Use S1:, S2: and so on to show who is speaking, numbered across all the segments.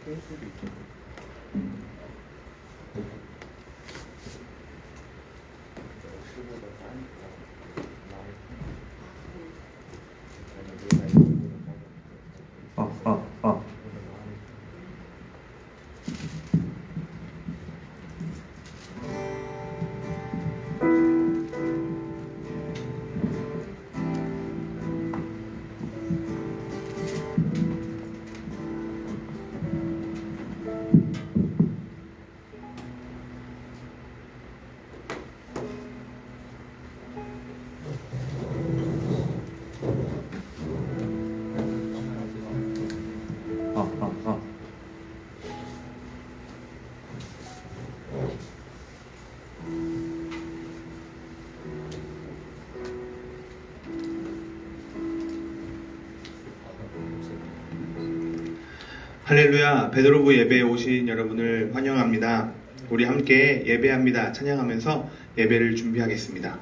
S1: 케이스도 있고. 수보다 싸니까 많이 내가 이거보다 작아.
S2: 할렐루야, 베드로부 예배에 오신 여러분을 환영합니다. 우리 함께 예배합니다. 찬양하면서 예배를 준비하겠습니다.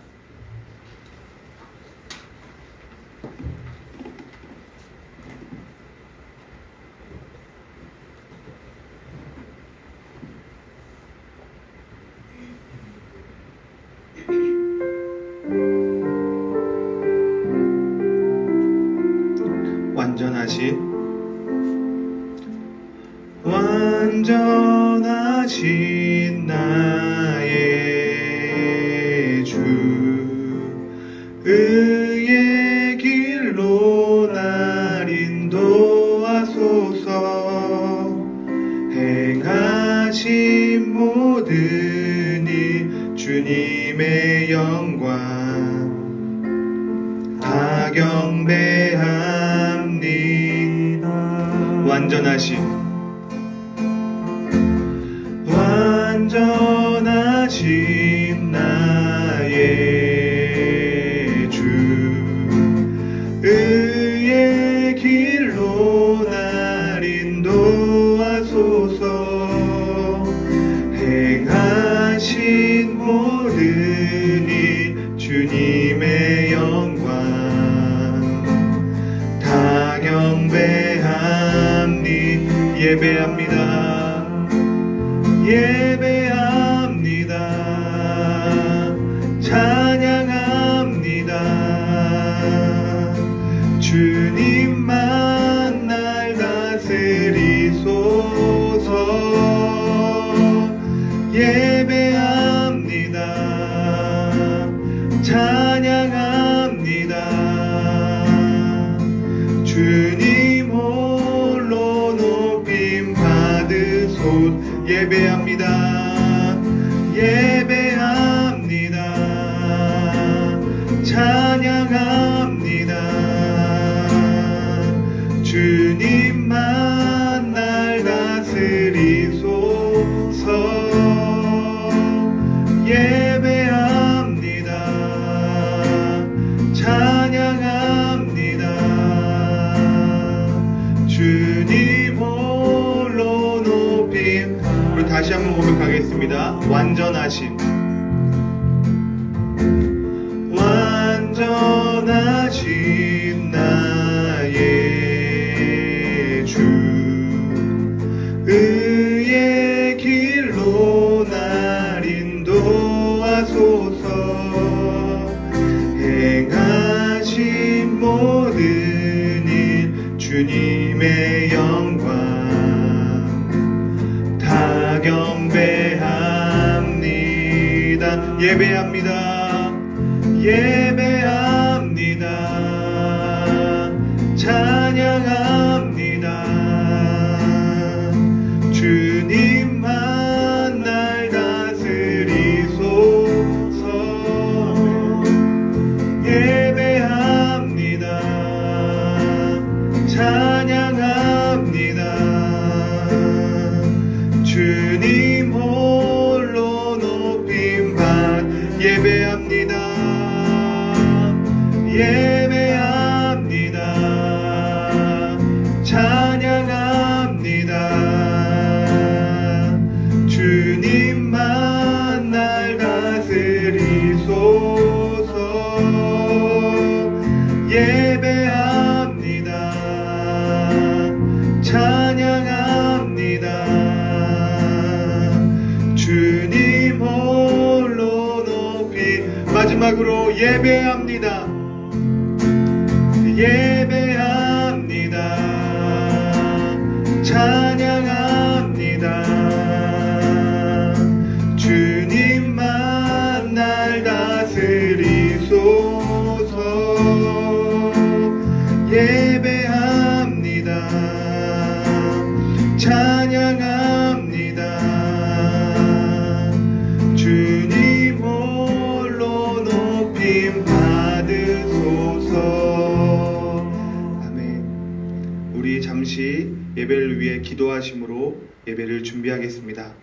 S2: 완전하신 나의 주, 의의 길로 날 인도하소서. 행하신 모든 일 주님의 영광 다 경배합니다. 완전하신 나의 주, 의의 길로 날 인도하소서. 행하신 모든 일 주님의 영광 다 경배합니다. 예배합니다. 찬양합니다. 주님만 날 다스리소서. 예배합니다. 찬양합니다. 주님 홀로 높임 받으소서. 예배합니다. 찬양합니다. 주님만 날 다스리소서. 예배합니다. 찬양합니다. 주님 홀로 높임. 우리 다시 한번 고백하겠습니다. 완전하신 나의 주, 의의 길로 날 인도하소서. 행하신 모든 일 주님의 영광 다 경배합니다. 예배합니다. 찬양합니다. 주님만 날 다스리소서. 예배합니다. 찬양합니다. 주님 홀로 높임 받. 예배합니다. 찬양합니다. 주님만 날 다스리소서. 예배합니다. 음악으로 예배합니다. 예배합니다. 찬양합니다. 주님만 날 다스리소서. 예배합니다. 찬양합니다. 주님 홀로 높임 받으소서. 아멘. 우리 잠시 예배를 위해 기도하심으로 예배를 준비하겠습니다.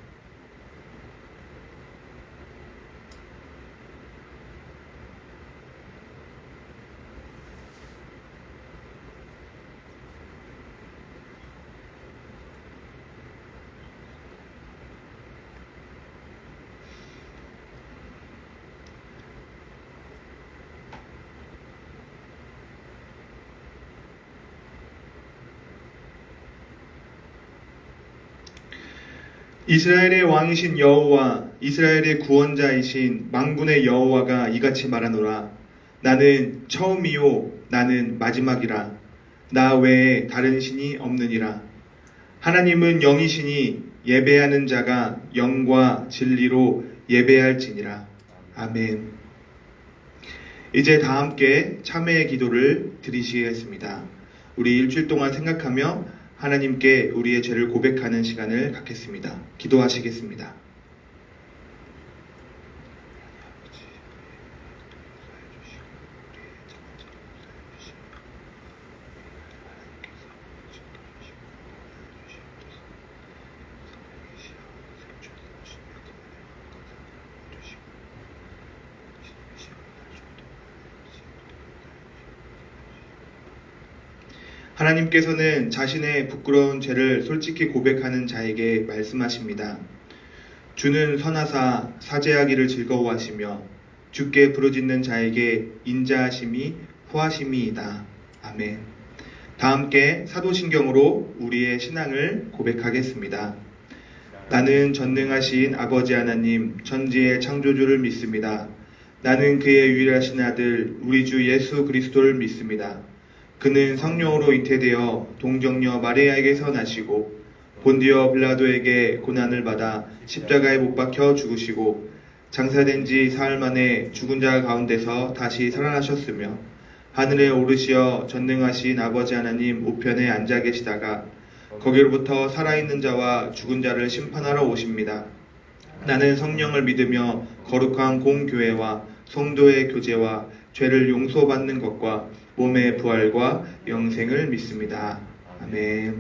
S2: 이스라엘의 왕이신 여호와, 이스라엘의 구원자이신 만군의 여호와가 이같이 말하노라. 나는 처음이요 나는 마지막이라. 나 외에 다른 신이 없느니라. 하나님은 영이시니 예배하는 자가 영과 진리로 예배할지니라. 아멘. 이제 다 함께 참회의 기도를 드리시겠습니다. 우리 일주일 동안 생각하며 하나님께 우리의 죄를 고백하는 시간을 갖겠습니다. 기도하시겠습니다. 하나님께서는 자신의 부끄러운 죄를 솔직히 고백하는 자에게 말씀하십니다. 주는 선하사 사죄하기를 즐거워하시며 주께 부르짖는 자에게 인자하심이 후하심이이다. 아멘. 다 함께 사도신경으로 우리의 신앙을 고백하겠습니다. 나는 전능하신 아버지 하나님 천지의 창조주를 믿습니다. 나는 그의 유일하신 아들 우리 주 예수 그리스도를 믿습니다. 그는 성령으로 잉태되어 동정녀 마리아에게서 나시고 본디오 빌라도에게 고난을 받아 십자가에 못 박혀 죽으시고 장사된 지 사흘 만에 죽은 자 가운데서 다시 살아나셨으며 하늘에 오르시어 전능하신 아버지 하나님 우편에 앉아 계시다가 거기로부터 살아있는 자와 죽은 자를 심판하러 오십니다. 나는 성령을 믿으며 거룩한 공교회와 성도의 교제와 죄를 용서받는 것과 몸의 부활과 영생을 믿습니다. 아멘.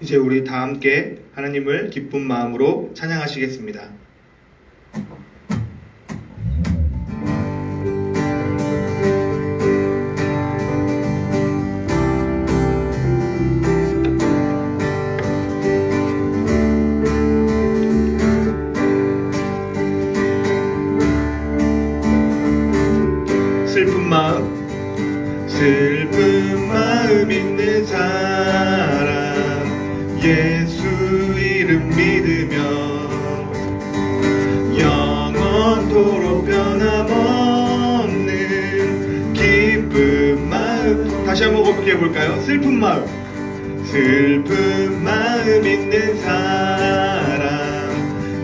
S2: 이제 우리 다 함께 하나님을 기쁜 마음으로 찬양하시겠습니다. 슬픈 마음 있는 사람 예수 이름 믿으며 영원토록 변함없는 기쁜 마음. 다시 한번 고백해 볼까요? 슬픈 마음 있는 사람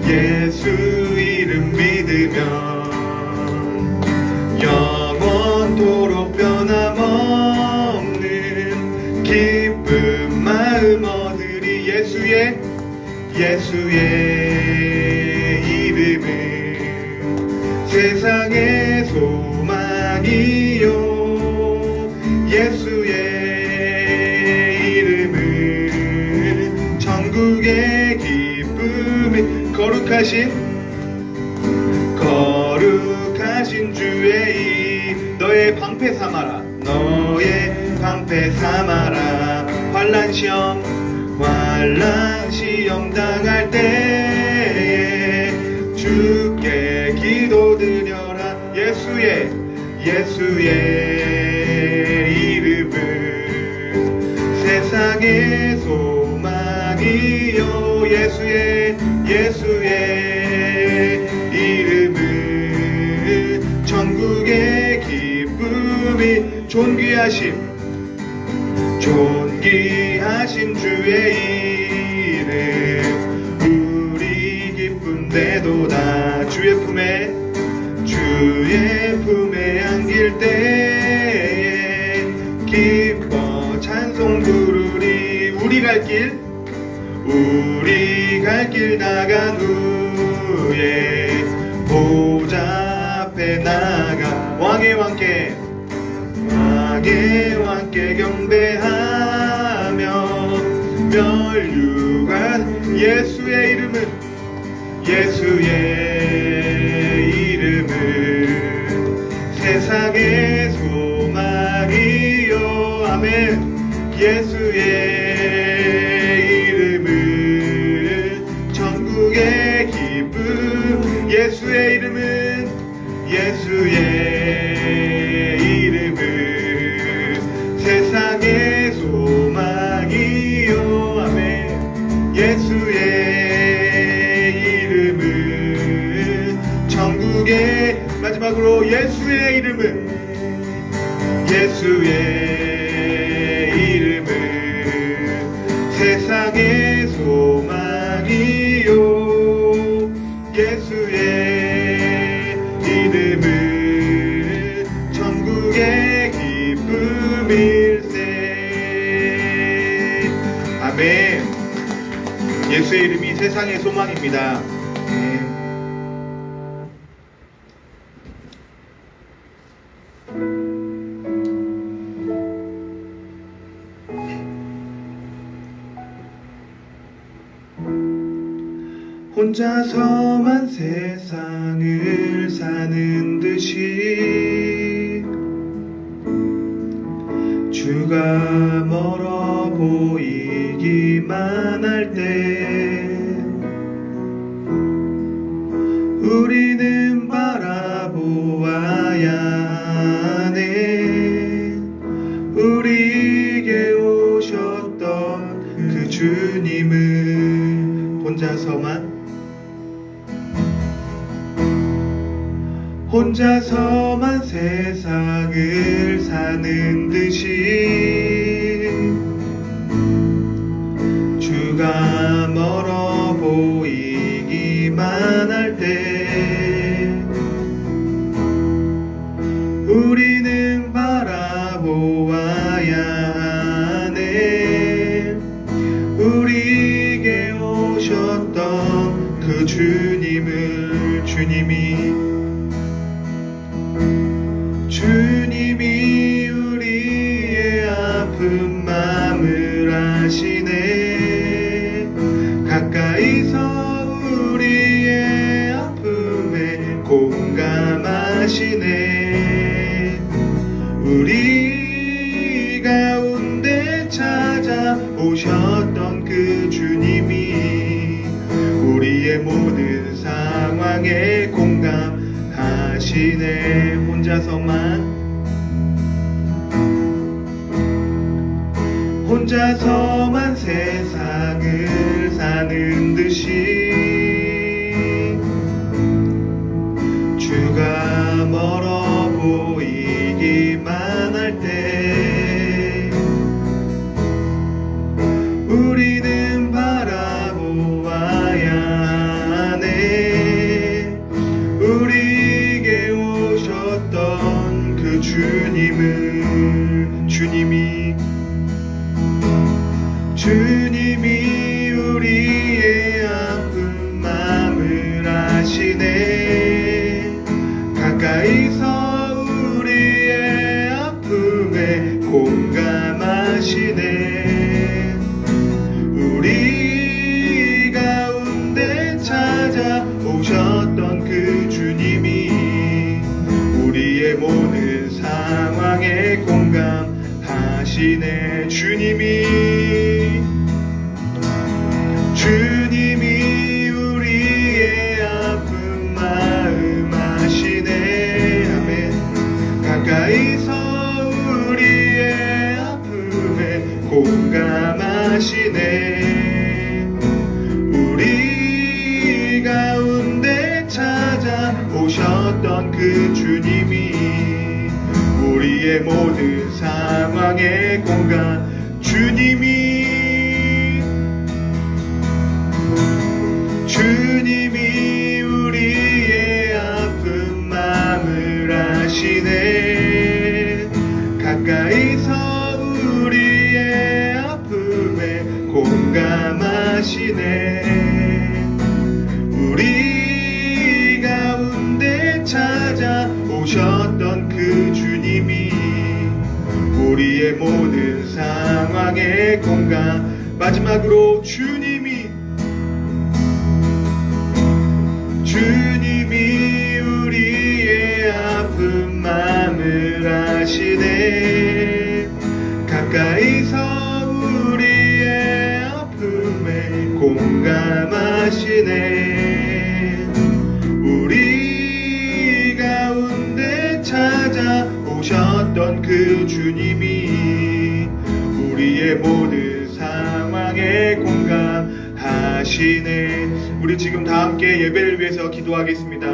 S2: 예수 이름 믿으며 영원토록 변함없는 기쁜 마음 얻으리. 예수의 이름은 세상의 소망이요 예수의 이름은 천국의 기쁨이. 거룩하신 주의 입 너의 방패 삼아라. 환난 시험 당할 때에 주께 기도드려라. 예수의 이름은 세상의 소망이요 예수의 이름은 존귀하신 주의 이름 우리 기쁨되도다. 주의 품에 안길 때에 기뻐 찬송 부르리. 우리 갈 길 나간 후에 보좌 앞에 나가 왕의 왕께 경배하며 멸류관 예수의 이름은 세상의 소망이요. 아멘. 예수의 이름은 천국의 기쁨. 예수의 이름은 세상의 소망이요. 아멘. 예수의 이름은 천국의 마지막으로 예수의 이름은 세상의 소망이요. 예수의 이름은 천국의 기쁨일세. 아멘. 예수의 이름이 세상의 소망입니다. 혼자서만 세상을 사는 듯이 주가 멀어 보이기만 할 때 우리는 바라보아야 하네. 우리에게 오셨던 그 주님은 혼자서만 세상을 사는 듯이 주가 멀어 보이기만 할 때 우리는 바라보아야 하네. 우리에게 오셨던 그 주님이 우리의 아픈 마음을 아시네. 가까이서 우리의 아픔에 공감하시네. 우리 가운데 찾아오셨던 그 주님이 우리의 모든 상황에 공감하시네. 혼자서만 세상을 사는 듯이 주가 멀어 보이기만 할 때 우리는 바라보아야 하네. 우리에게 오셨던 그 주님이 우리의 아픈 마음을 아시네. 가까이서 우리의 아픔에 공감하시네. 우리 가운데 찾아오셨던 그 주님이 우리의 모든 상황에 공감하시네. 주님이 우리의 아픈 마음 아시네. 아멘. 가까이서 우리의 아픔에 공감하시네. 우리 가운데 찾아오셨던 그 주님이 우리의 우리의 모든 상황의 공간 주님이 우리의 아픈 마음을 아시네. 가까이서 우리의 아픔에 공감하시네. 우리 가운데 찾아오셨던 그 주님이 우리의 모든 상황에 공감. 마지막으로 주님이 우리의 아픈 마음을 아시네. 가까이서 우리의 아픔에 공감하시네. 우리 가운데 찾아오셨던 그 주님이 우리의 모든 상황에 공감하시네. 우리 지금 다 함께 예배를 위해서 기도하겠습니다.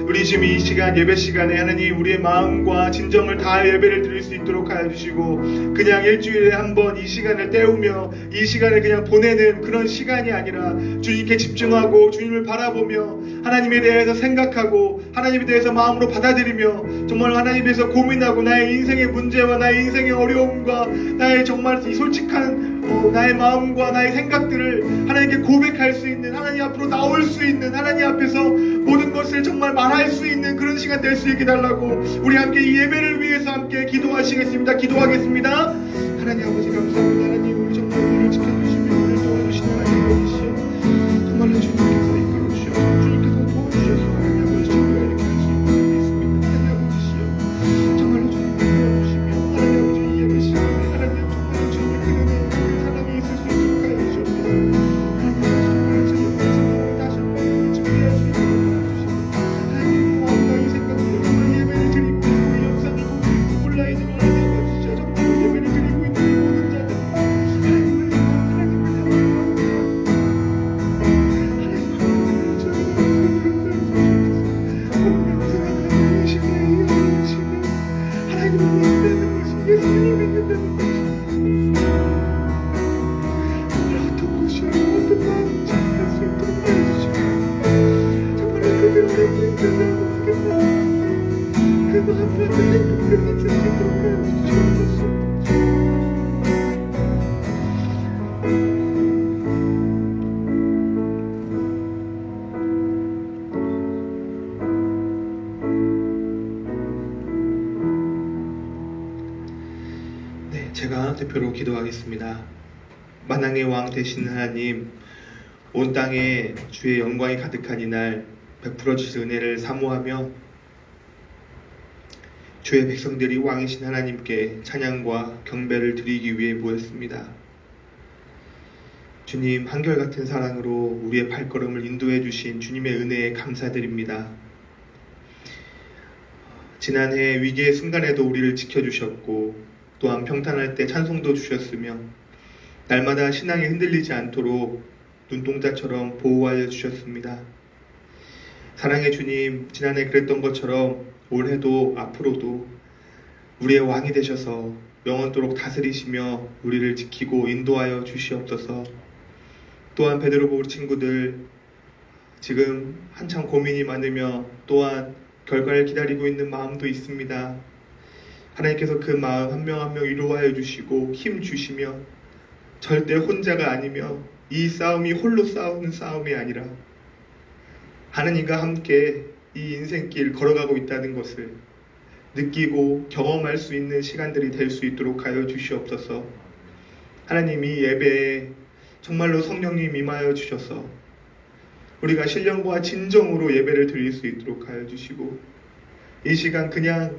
S2: 우리 지금 이 시간, 예배 시간에 하나님 우리의 마음과 진정을 다 예배를 드릴 수 있도록 하여 주시고, 그냥 일주일에 한 번 이 시간을 때우며 이 시간을 그냥 보내는 그런 시간이 아니라 주님께 집중하고 주님을 바라보며 하나님에 대해서 생각하고 하나님에 대해서 마음으로 받아들이며 정말 하나님에 대해서 고민하고 나의 인생의 문제와 나의 인생의 어려움과 나의 정말 이 솔직한 나의 마음과 나의 생각들을 하나님께 고백할 수 있는, 하나님 앞으로 나올 수 있는, 하나님 앞에서 모든 것을 정말 말할 수 있는 그런 시간 될 수 있게 달라고 우리 함께 이 예배를 위해서 함께 기도하시겠습니다. 기도하겠습니다. 하나님 아버지 감사합니다. 하나님 우리 정말 우리를 지켜주시며 우리를 도와주시는 하나님 되시오. 정말로 주님께서 이끌어주셔서 주님께서 도와주셔서 하나님 아버지 저희가 이렇게 할 수 있는 일이 있습니다. 하나님 아버지시오. 정말로 주님께서 도와주시며 하나님 아버지 이 예배 시간에 하나님 정말 주님의 그녀의 사랑이 있을 수 있도록 하여 주시옵소서. 하나님 정말 저희 마지막으로 다시 한번 준비할 수 있도록 도와주시고 하나님 마음과 이 생각으로 정말 예배를 드리고 우리 영상을 보고 있고 온라인으로 하나님 아버지시오. 정말 예배를 드리고 있는 이 모든 자들 하나님을 예수님이 있는다는 것이 정말 어떤 곳이야 어떤 마음인지 알 수 있도록 해주시고 정말 그들을 행복하다고 하겠다. 그 마음과 그 행복을 가질 수 있도록 해주시옵소서. 제가 대표로 기도하겠습니다. 만왕의 왕 되신 하나님, 온 땅에 주의 영광이 가득한 이날 베풀어 주신 은혜를 사모하며 주의 백성들이 왕이신 하나님께 찬양과 경배를 드리기 위해 모였습니다. 주님, 한결같은 사랑으로 우리의 발걸음을 인도해 주신 주님의 은혜에 감사드립니다. 지난해 위기의 순간에도 우리를 지켜주셨고 또한 평탄할 때 찬송도 주셨으며 날마다 신앙이 흔들리지 않도록 눈동자처럼 보호하여 주셨습니다. 사랑의 주님, 지난해 그랬던 것처럼 올해도 앞으로도 우리의 왕이 되셔서 영원토록 다스리시며 우리를 지키고 인도하여 주시옵소서. 또한 베드로보 친구들 지금 한참 고민이 많으며 또한 결과를 기다리고 있는 마음도 있습니다. 하나님께서 그 마음 한 명 한 명 위로하여 주시고 힘 주시며 절대 혼자가 아니며 이 싸움이 홀로 싸우는 싸움이 아니라 하나님과 함께 이 인생길 걸어가고 있다는 것을 느끼고 경험할 수 있는 시간들이 될 수 있도록 하여 주시옵소서. 하나님이 예배에 정말로 성령님 임하여 주셔서 우리가 신령과 진정으로 예배를 드릴 수 있도록 하여 주시고 이 시간 그냥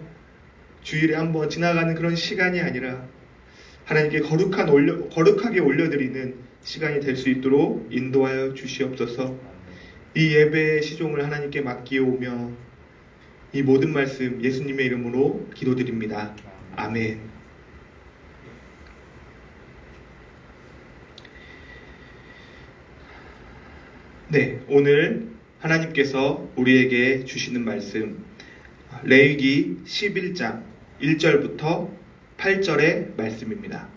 S2: 주일에 한번 지나가는 그런 시간이 아니라 하나님께 거룩하게 올려드리는 시간이 될 수 있도록 인도하여 주시옵소서. 이 예배의 시종을 하나님께 맡기오며 이 모든 말씀 예수님의 이름으로 기도드립니다. 아멘. 네, 오늘 하나님께서 우리에게 주시는 말씀 레위기 11장 1절부터 8절의 말씀입니다.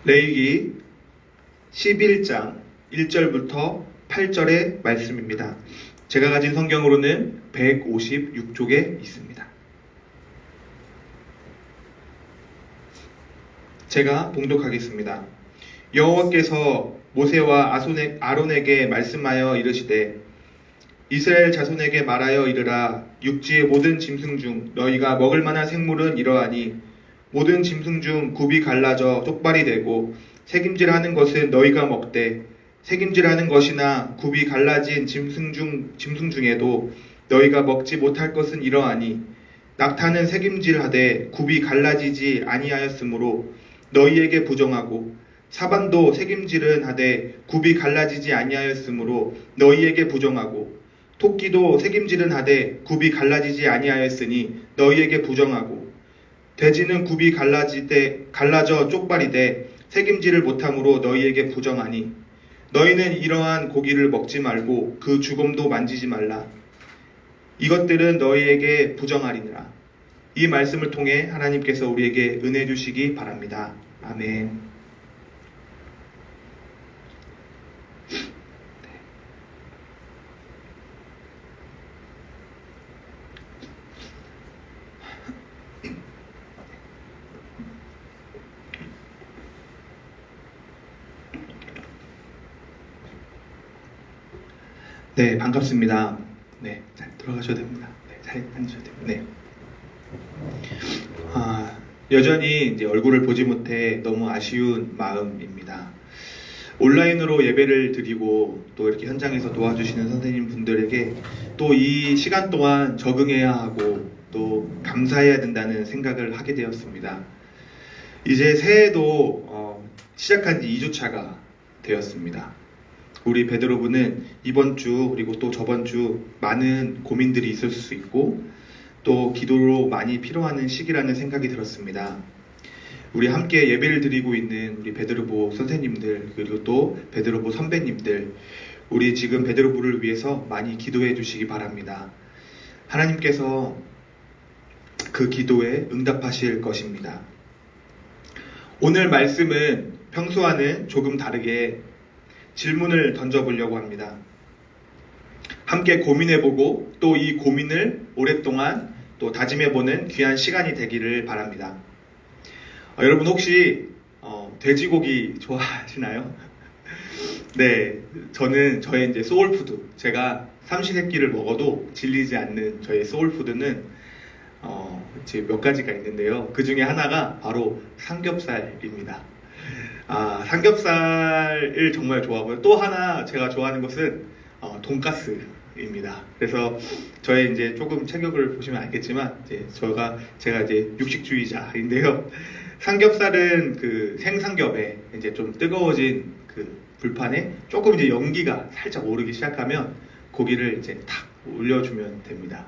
S2: 레위기 11장 1절부터 8절의 말씀입니다. 제가 가진 성경으로는 156쪽에 있습니다. 제가 봉독하겠습니다. 여호와께서 모세와 아론에게 말씀하여 이르시되 이스라엘 자손에게 말하여 이르라. 육지의 모든 짐승 중 너희가 먹을 만한 생물은 이러하니 모든 짐승 중 굽이 갈라져 쪽발이 되고 새김질하는 것은 너희가 먹되 새김질하는 것이나 굽이 갈라진 짐승 중에도 너희가 먹지 못할 것은 이러하니 낙타는 새김질하되 굽이 갈라지지 아니하였으므로 너희에게 부정하고 사반도 새김질은 하되 굽이 갈라지지 아니하였으므로 너희에게 부정하고 토끼도 새김질은 하되 굽이 갈라지지 아니하였으니 너희에게 부정하고 돼지는 굽이 갈라져 쪽발이되 새김질을 못함으로 너희에게 부정하니 너희는 이러한 고기를 먹지 말고 그 주검도 만지지 말라. 이것들은 너희에게 부정하리니라. 이 말씀을 통해 하나님께서 우리에게 은혜 주시기 바랍니다. 아멘. 네, 반갑습니다. 네, 잘 들어가셔도 됩니다. 네, 잘 앉으셔도 됩니다. 네. 여전히 이제 얼굴을 보지 못해 너무 아쉬운 마음입니다. 온라인으로 예배를 드리고 또 이렇게 현장에서 도와주시는 선생님 분들에게 또 이 시간 동안 적응해야 하고 또 감사해야 된다는 생각을 하게 되었습니다. 이제 새해도 시작한 지 2주차가 되었습니다. 우리 베드로부는 이번 주 그리고 또 저번 주 많은 고민들이 있을 수 있고 또 기도로 많이 필요하는 시기라는 생각이 들었습니다. 우리 함께 예배를 드리고 있는 우리 베드로부 선생님들 그리고 또 베드로부 선배님들 우리 지금 베드로부를 위해서 많이 기도해 주시기 바랍니다. 하나님께서 그 기도에 응답하실 것입니다. 오늘 말씀은 평소와는 조금 다르게 질문을 던져보려고 합니다. 함께 고민해보고 또 이 고민을 오랫동안 또 다짐해보는 귀한 시간이 되기를 바랍니다. 여러분 혹시 돼지고기 좋아하시나요? 네, 저는 저의 이제 소울푸드, 제가 삼시세끼를 먹어도 질리지 않는 저의 소울푸드는 이제 몇 가지가 있는데요. 그 중에 하나가 바로 삼겹살입니다. 삼겹살을 정말 좋아하고요. 또 하나 제가 좋아하는 것은 돈가스입니다. 그래서 저의 이제 조금 체격을 보시면 알겠지만 제가 이제 육식주의자인데요. 삼겹살은 그 생삼겹에 이제 좀 뜨거워진 그 불판에 조금 이제 연기가 살짝 오르기 시작하면 고기를 이제 탁 올려주면 됩니다.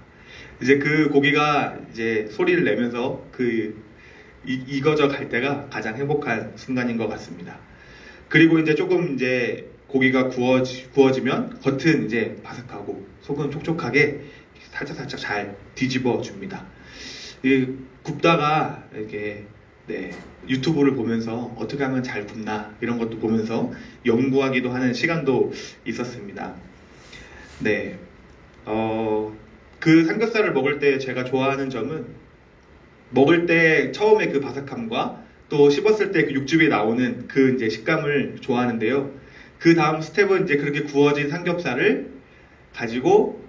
S2: 이제 그 고기가 이제 소리를 내면서 익어져 갈 때가 가장 행복한 순간인 것 같습니다. 그리고 이제 조금 이제 고기가 구워지면 겉은 이제 바삭하고 속은 촉촉하게 살짝 잘 뒤집어 줍니다. 굽다가 이렇게 유튜브를 보면서 어떻게 하면 잘 굽나 이런 것도 보면서 연구하기도 하는 시간도 있었습니다. 네, 그 삼겹살을 먹을 때 제가 좋아하는 점은 먹을 때 처음에 그 바삭함과 또 씹었을 때 그 육즙이 나오는 그 이제 식감을 좋아하는데요. 그 다음 스텝은 이제 그렇게 구워진 삼겹살을 가지고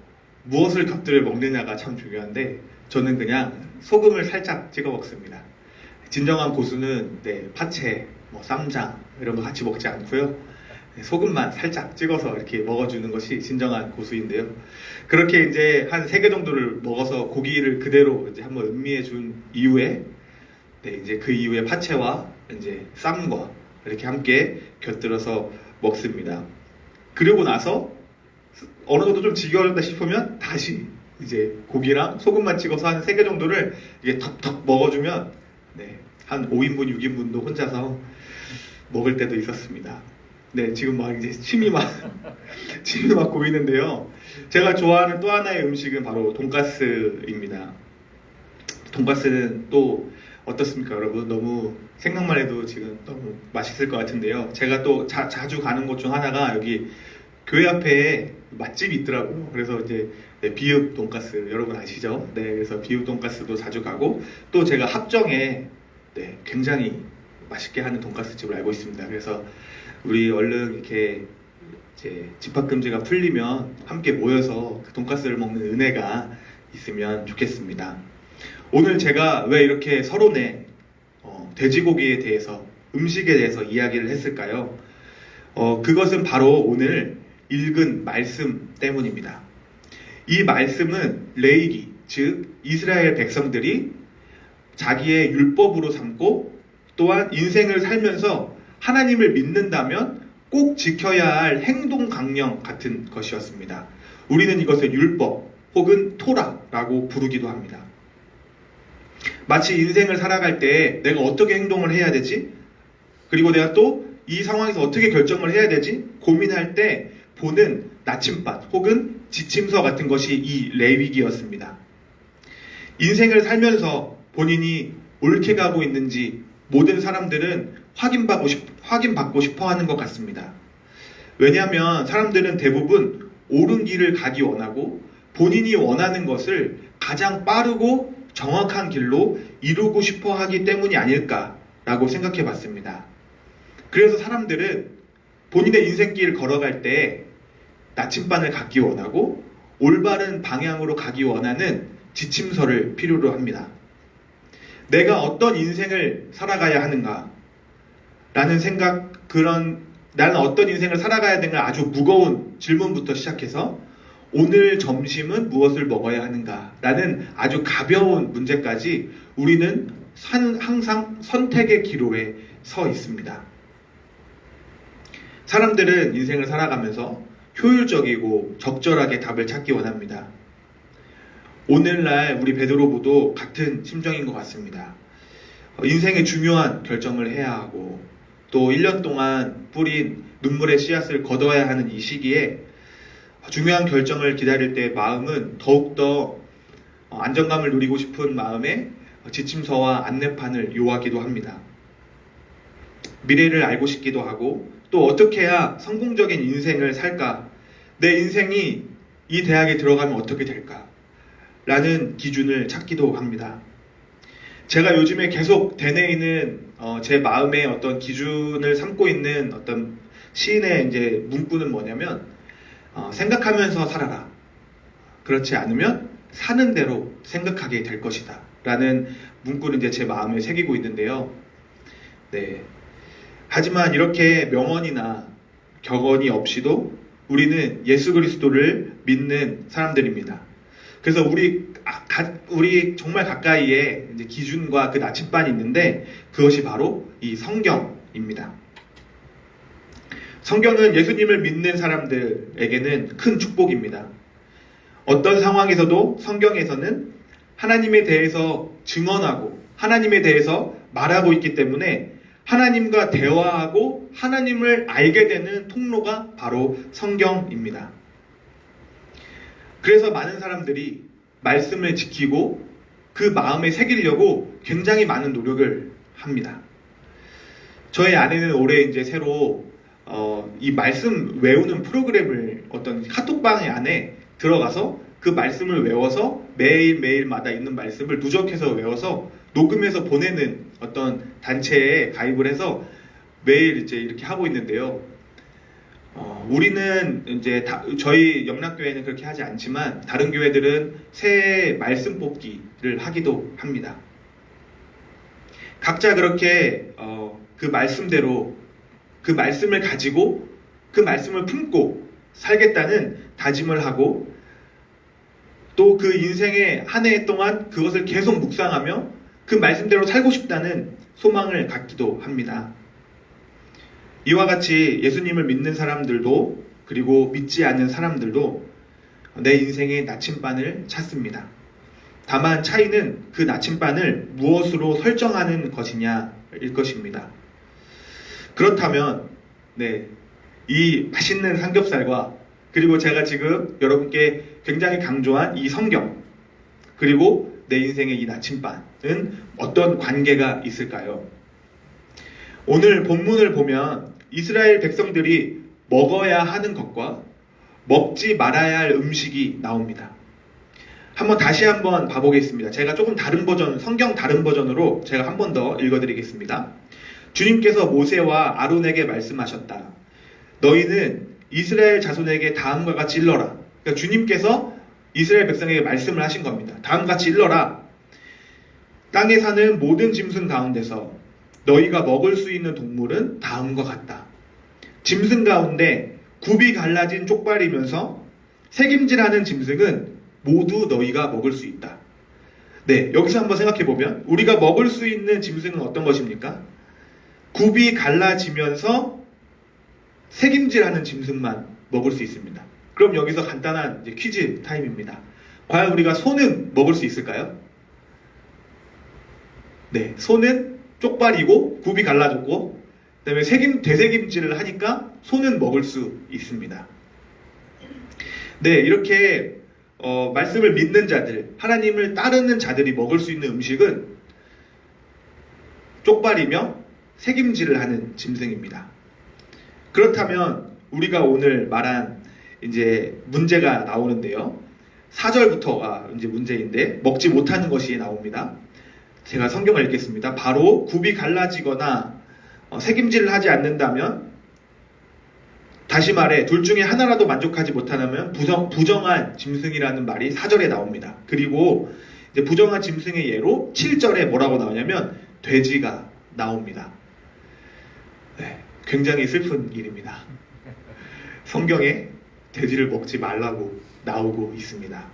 S2: 무엇을 곁들여 먹느냐가 참 중요한데 저는 그냥 소금을 살짝 찍어 먹습니다. 진정한 고수는 파채, 쌈장 이런 거 같이 먹지 않고요. 소금만 살짝 찍어서 이렇게 먹어주는 것이 진정한 고수인데요. 그렇게 이제 한 3개 정도를 먹어서 고기를 그대로 이제 한번 음미해 준 이후에 이제 그 이후에 파채와 이제 쌈과 이렇게 함께 곁들여서 먹습니다. 그리고 나서 어느 정도 좀 지겨울다 싶으면 다시 이제 고기랑 소금만 찍어서 한 3개 정도를 이게 턱턱 먹어주면 한 5인분, 6인분도 혼자서 먹을 때도 있었습니다. 네, 지금 막 이제 침이 막 고이는데요. 제가 좋아하는 또 하나의 음식은 바로 돈가스입니다. 돈가스는 또 어떻습니까, 여러분? 너무 생각만 해도 지금 너무 맛있을 것 같은데요. 제가 또 자주 가는 곳 중 하나가 여기 교회 앞에 맛집이 있더라고요. 그래서 이제 네, 비읍 돈가스 여러분 아시죠? 네, 그래서 비읍 돈가스도 자주 가고 또 제가 합정에 네, 굉장히 맛있게 하는 돈가스 집을 알고 있습니다. 그래서 우리 얼른 이렇게 이제 집합 금지가 풀리면 함께 모여서 그 돈가스를 먹는 은혜가 있으면 좋겠습니다. 오늘 제가 왜 이렇게 서론에 돼지고기에 대해서 음식에 대해서 이야기를 했을까요? 그것은 바로 오늘 읽은 말씀 때문입니다. 이 말씀은 레위기, 즉 이스라엘 백성들이 자기의 율법으로 삼고 또한 인생을 살면서 하나님을 믿는다면 꼭 지켜야 할 행동 강령 같은 것이었습니다. 우리는 이것을 율법 혹은 토라라고 부르기도 합니다. 마치 인생을 살아갈 때 내가 어떻게 행동을 해야 되지? 그리고 내가 또 이 상황에서 어떻게 결정을 해야 되지? 고민할 때 보는 나침반 혹은 지침서 같은 것이 이 레위기였습니다. 인생을 살면서 본인이 옳게 가고 있는지 모든 사람들은 확인받고 싶어 하는 것 같습니다. 왜냐하면 사람들은 대부분 옳은 길을 가기 원하고 본인이 원하는 것을 가장 빠르고 정확한 길로 이루고 싶어 하기 때문이 아닐까라고 생각해 봤습니다. 그래서 사람들은 본인의 인생길을 걸어갈 때 나침반을 갖기 원하고 올바른 방향으로 가기 원하는 지침서를 필요로 합니다. 내가 어떤 인생을 살아가야 하는가? 라는 생각, 나는 어떤 인생을 살아가야 되는가 아주 무거운 질문부터 시작해서 오늘 점심은 무엇을 먹어야 하는가? 라는 아주 가벼운 문제까지 우리는 항상 선택의 기로에 서 있습니다. 사람들은 인생을 살아가면서 효율적이고 적절하게 답을 찾기 원합니다. 오늘날 우리 베드로보도 같은 심정인 것 같습니다. 인생의 중요한 결정을 해야 하고 또 1년 동안 뿌린 눈물의 씨앗을 거둬야 하는 이 시기에 중요한 결정을 기다릴 때 마음은 더욱더 안정감을 누리고 싶은 마음에 지침서와 안내판을 요하기도 합니다. 미래를 알고 싶기도 하고 또 어떻게 해야 성공적인 인생을 살까? 내 인생이 이 대학에 들어가면 어떻게 될까? 라는 기준을 찾기도 합니다. 제가 요즘에 계속 되뇌이는 제 마음의 어떤 기준을 삼고 있는 어떤 시인의 이제 문구는 뭐냐면 생각하면서 살아라. 그렇지 않으면 사는 대로 생각하게 될 것이다. 라는 문구를 이제 제 마음에 새기고 있는데요. 네. 하지만 이렇게 명언이나 격언이 없이도 우리는 예수 그리스도를 믿는 사람들입니다. 그래서 우리 정말 가까이에 이제 기준과 그 나침반이 있는데 그것이 바로 이 성경입니다. 성경은 예수님을 믿는 사람들에게는 큰 축복입니다. 어떤 상황에서도 성경에서는 하나님에 대해서 증언하고 하나님에 대해서 말하고 있기 때문에 하나님과 대화하고 하나님을 알게 되는 통로가 바로 성경입니다. 그래서 많은 사람들이 말씀을 지키고 그 마음에 새기려고 굉장히 많은 노력을 합니다. 저희 아내는 올해 이제 새로 이 말씀 외우는 프로그램을 어떤 카톡방 안에 들어가서 그 말씀을 외워서 매일마다 있는 말씀을 누적해서 외워서 녹음해서 보내는 어떤 단체에 가입을 해서 매일 이제 이렇게 하고 있는데요. 우리는 이제 저희 영락교회는 그렇게 하지 않지만 다른 교회들은 새 말씀 뽑기를 하기도 합니다. 각자 그렇게 그 말씀대로 그 말씀을 가지고 그 말씀을 품고 살겠다는 다짐을 하고 또 그 인생의 한 해 동안 그것을 계속 묵상하며 그 말씀대로 살고 싶다는 소망을 갖기도 합니다. 이와 같이 예수님을 믿는 사람들도 그리고 믿지 않는 사람들도 내 인생의 나침반을 찾습니다. 다만 차이는 그 나침반을 무엇으로 설정하는 것이냐일 것입니다. 그렇다면 이 맛있는 삼겹살과 그리고 제가 지금 여러분께 굉장히 강조한 이 성경 그리고 내 인생의 이 나침반은 어떤 관계가 있을까요? 오늘 본문을 보면 이스라엘 백성들이 먹어야 하는 것과 먹지 말아야 할 음식이 나옵니다. 다시 한번 봐보겠습니다. 제가 조금 다른 버전, 성경 다른 버전으로 제가 한 번 더 읽어드리겠습니다. 주님께서 모세와 아론에게 말씀하셨다. 너희는 이스라엘 자손에게 다음과 같이 일러라. 그러니까 주님께서 이스라엘 백성에게 말씀을 하신 겁니다. 다음과 같이 일러라. 땅에 사는 모든 짐승 가운데서 너희가 먹을 수 있는 동물은 다음과 같다. 짐승 가운데 굽이 갈라진 쪽발이면서 새김질하는 짐승은 모두 너희가 먹을 수 있다. 네, 여기서 한번 생각해 보면 우리가 먹을 수 있는 짐승은 어떤 것입니까? 굽이 갈라지면서 새김질하는 짐승만 먹을 수 있습니다. 그럼 여기서 간단한 이제 퀴즈 타임입니다. 과연 우리가 소는 먹을 수 있을까요? 네, 소는 쪽발이고 굽이 갈라졌고 그다음에 되새김질을 하니까 소는 먹을 수 있습니다. 네, 이렇게 말씀을 믿는 자들, 하나님을 따르는 자들이 먹을 수 있는 음식은 쪽발이며 새김질을 하는 짐승입니다. 그렇다면 우리가 오늘 말한 이제 문제가 나오는데요. 4절부터가 이제 문제인데 먹지 못하는 것이 나옵니다. 제가 성경을 읽겠습니다. 바로 굽이 갈라지거나 새김질을 하지 않는다면, 다시 말해 둘 중에 하나라도 만족하지 못하면 부정한 짐승이라는 말이 4절에 나옵니다. 그리고 이제 부정한 짐승의 예로 7절에 뭐라고 나오냐면 돼지가 나옵니다. 네, 굉장히 슬픈 일입니다. 성경에 돼지를 먹지 말라고 나오고 있습니다.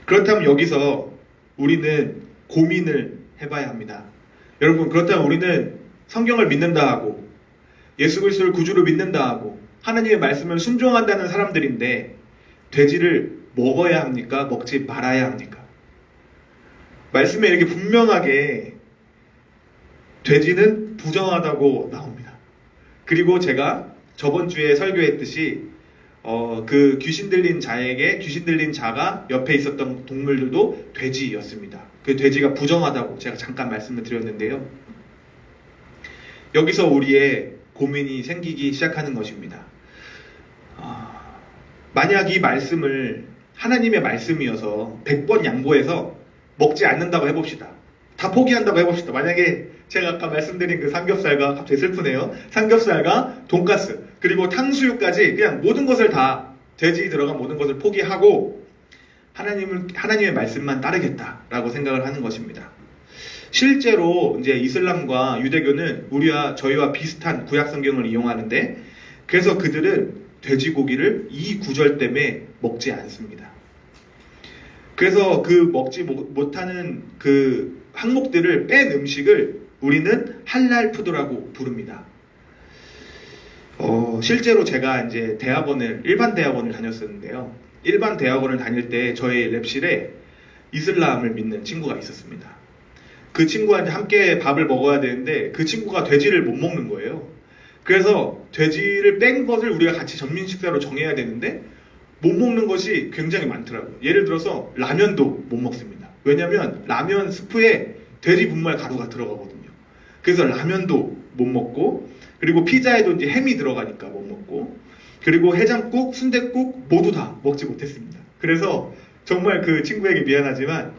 S2: 그렇다면 여기서 우리는 고민을 해봐야 합니다. 여러분, 그렇다면 우리는 성경을 믿는다 하고 예수 그리스도를 구주로 믿는다 하고 하나님의 말씀을 순종한다는 사람들인데 돼지를 먹어야 합니까? 먹지 말아야 합니까? 말씀에 이렇게 분명하게 돼지는 부정하다고 나옵니다. 그리고 제가 저번 주에 설교했듯이 그 귀신 들린 자에게 귀신 들린 자가 옆에 있었던 동물들도 돼지였습니다. 그 돼지가 부정하다고 제가 잠깐 말씀을 드렸는데요. 여기서 우리의 고민이 생기기 시작하는 것입니다. 만약 이 말씀을 하나님의 말씀이어서 100번 양보해서 먹지 않는다고 해봅시다. 다 포기한다고 해봅시다. 만약에 제가 아까 말씀드린 그 삼겹살과, 갑자기 슬프네요, 삼겹살과 돈가스 그리고 탕수육까지 그냥 모든 것을 다, 돼지 들어간 모든 것을 포기하고 하나님의 말씀만 따르겠다라고 생각을 하는 것입니다. 실제로 이제 이슬람과 유대교는 저희와 비슷한 구약 성경을 이용하는데, 그래서 그들은 돼지고기를 이 구절 때문에 먹지 않습니다. 그래서 그 먹지 못하는 그 항목들을 뺀 음식을 우리는 할랄 푸드라고 부릅니다. 실제로 제가 이제 일반 대학원을 다녔었는데요. 일반 대학원을 다닐 때 저희 랩실에 이슬람을 믿는 친구가 있었습니다. 그 친구와 이제 함께 밥을 먹어야 되는데 그 친구가 돼지를 못 먹는 거예요. 그래서 돼지를 뺀 것을 우리가 같이 전민 식사로 정해야 되는데 못 먹는 것이 굉장히 많더라고요. 예를 들어서 라면도 못 먹습니다. 왜냐면 라면 스프에 돼지 분말 가루가 들어가거든요. 그래서 라면도 못 먹고, 그리고 피자에도 이제 햄이 들어가니까 못 먹고, 그리고 해장국, 순댓국 모두 다 먹지 못했습니다. 그래서 정말 그 친구에게 미안하지만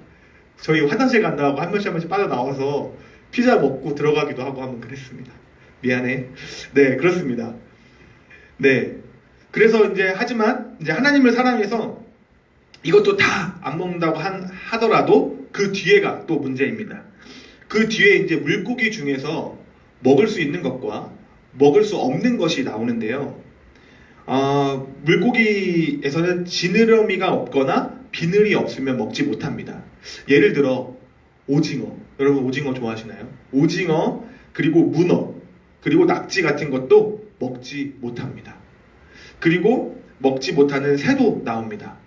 S2: 저희 화장실 간다고 한 번씩 빠져나와서 피자 먹고 들어가기도 하고 한번 그랬습니다. 미안해. 네, 그렇습니다. 네. 그래서 하지만 하나님을 사랑해서 이것도 다 안 먹는다고 하더라도 그 뒤에가 또 문제입니다. 그 뒤에 이제 물고기 중에서 먹을 수 있는 것과 먹을 수 없는 것이 나오는데요. 물고기에서는 지느러미가 없거나 비늘이 없으면 먹지 못합니다. 예를 들어 오징어. 여러분 오징어 좋아하시나요? 오징어, 그리고 문어, 그리고 낙지 같은 것도 먹지 못합니다. 그리고 먹지 못하는 새도 나옵니다.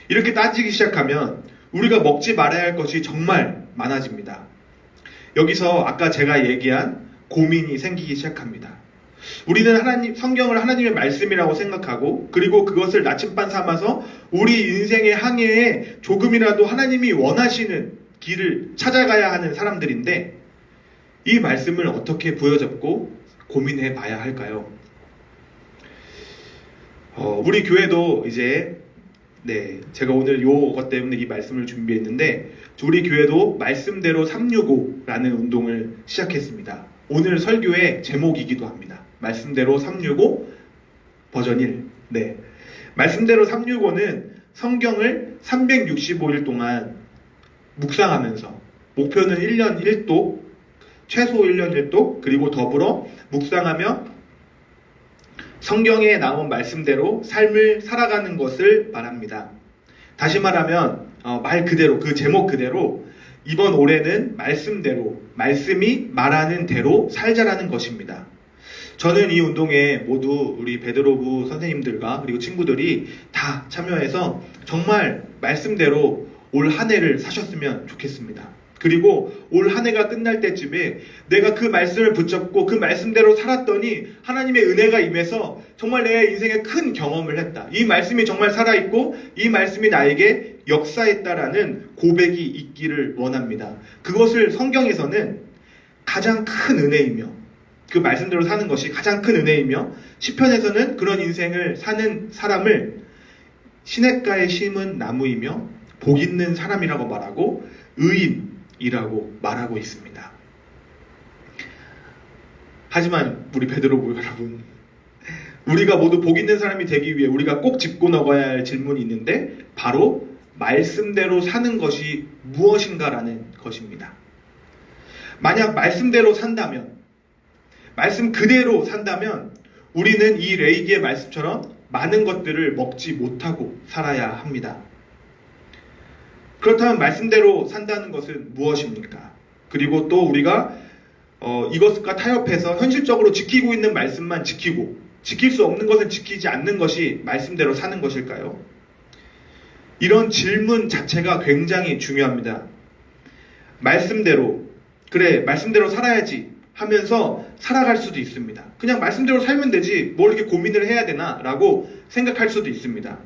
S2: 이렇게 따지기 시작하면 우리가 먹지 말아야 할 것이 정말 많아집니다. 여기서 아까 제가 얘기한 고민이 생기기 시작합니다. 우리는 성경을 하나님의 말씀이라고 생각하고 그리고 그것을 나침반 삼아서 우리 인생의 항해에 조금이라도 하나님이 원하시는 길을 찾아가야 하는 사람들인데 이 말씀을 어떻게 부여잡고 고민해 봐야 할까요? 우리 교회도 이제 제가 오늘 요것 때문에 이 말씀을 준비했는데 우리 교회도 말씀대로 365라는 운동을 시작했습니다. 오늘 설교의 제목이기도 합니다. 말씀대로 365 버전 1. 말씀대로 365는 성경을 365일 동안 묵상하면서 목표는 1년 1독, 최소 1년 1독, 그리고 더불어 묵상하며 성경에 나온 말씀대로 삶을 살아가는 것을 말합니다. 다시 말하면 말 그대로 그 제목 그대로 이번 올해는 말씀대로 말씀이 말하는 대로 살자라는 것입니다. 저는 이 운동에 모두 우리 베드로부 선생님들과 그리고 친구들이 다 참여해서 정말 말씀대로 올 한 해를 사셨으면 좋겠습니다. 그리고 올 한 해가 끝날 때쯤에 내가 그 말씀을 붙잡고 그 말씀대로 살았더니 하나님의 은혜가 임해서 정말 내 인생에 큰 경험을 했다. 이 말씀이 정말 살아있고 이 말씀이 나에게 역사했다라는 고백이 있기를 원합니다. 그것을 성경에서는 가장 큰 은혜이며 그 말씀대로 사는 것이 가장 큰 은혜이며 시편에서는 그런 인생을 사는 사람을 시냇가에 심은 나무이며 복 있는 사람이라고 말하고 의인이라고 말하고 있습니다. 하지만 우리 베드로부 여러분, 우리가 모두 복 있는 사람이 되기 위해 우리가 꼭 짚고 넘어야 할 질문이 있는데 바로 말씀대로 사는 것이 무엇인가라는 것입니다. 만약 말씀대로 산다면, 말씀 그대로 산다면 우리는 이 레이기의 말씀처럼 많은 것들을 먹지 못하고 살아야 합니다. 그렇다면 말씀대로 산다는 것은 무엇입니까? 그리고 또 우리가 이것과 타협해서 현실적으로 지키고 있는 말씀만 지키고 지킬 수 없는 것은 지키지 않는 것이 말씀대로 사는 것일까요? 이런 질문 자체가 굉장히 중요합니다. 말씀대로, 그래 말씀대로 살아야지 하면서 살아갈 수도 있습니다. 그냥 말씀대로 살면 되지 뭘 이렇게 고민을 해야 되나 라고 생각할 수도 있습니다.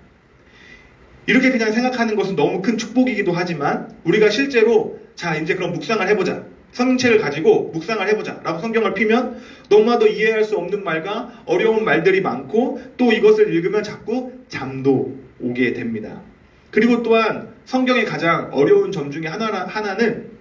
S2: 이렇게 그냥 생각하는 것은 너무 큰 축복이기도 하지만 우리가 실제로 자 이제 그럼 묵상을 해보자, 성경책을 가지고 묵상을 해보자 라고 성경을 피면 너무나도 이해할 수 없는 말과 어려운 말들이 많고 또 이것을 읽으면 자꾸 잠도 오게 됩니다. 그리고 또한 성경의 가장 어려운 점 중에 하나는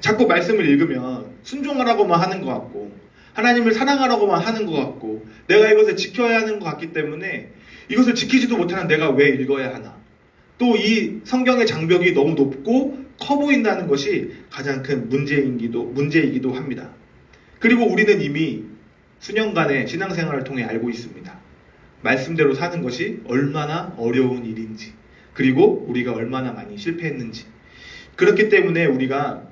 S2: 자꾸 말씀을 읽으면 순종하라고만 하는 것 같고 하나님을 사랑하라고만 하는 것 같고 내가 이것을 지켜야 하는 것 같기 때문에 이것을 지키지도 못하는 내가 왜 읽어야 하나, 또 이 성경의 장벽이 너무 높고 커 보인다는 것이 가장 큰 문제이기도 합니다. 그리고 우리는 이미 수년간의 신앙생활을 통해 알고 있습니다. 말씀대로 사는 것이 얼마나 어려운 일인지, 그리고 우리가 얼마나 많이 실패했는지. 그렇기 때문에 우리가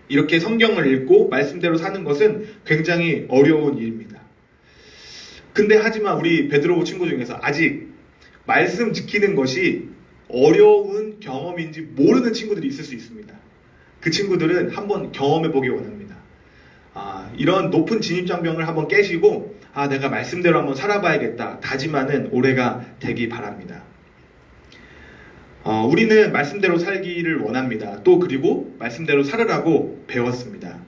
S2: 이렇게 성경을 읽고 말씀대로 사는 것은 굉장히 어려운 일입니다. 근데 하지만 우리 베드로부 친구 중에서 아직 말씀 지키는 것이 어려운 경험인지 모르는 친구들이 있을 수 있습니다. 그 친구들은 한번 경험해 보기 원합니다. 이런 높은 진입장벽을 한번 깨시고 내가 말씀대로 한번 살아봐야겠다 다짐하는 올해가 되기 바랍니다. 우리는 말씀대로 살기를 원합니다. 또 그리고 말씀대로 살으라고 배웠습니다.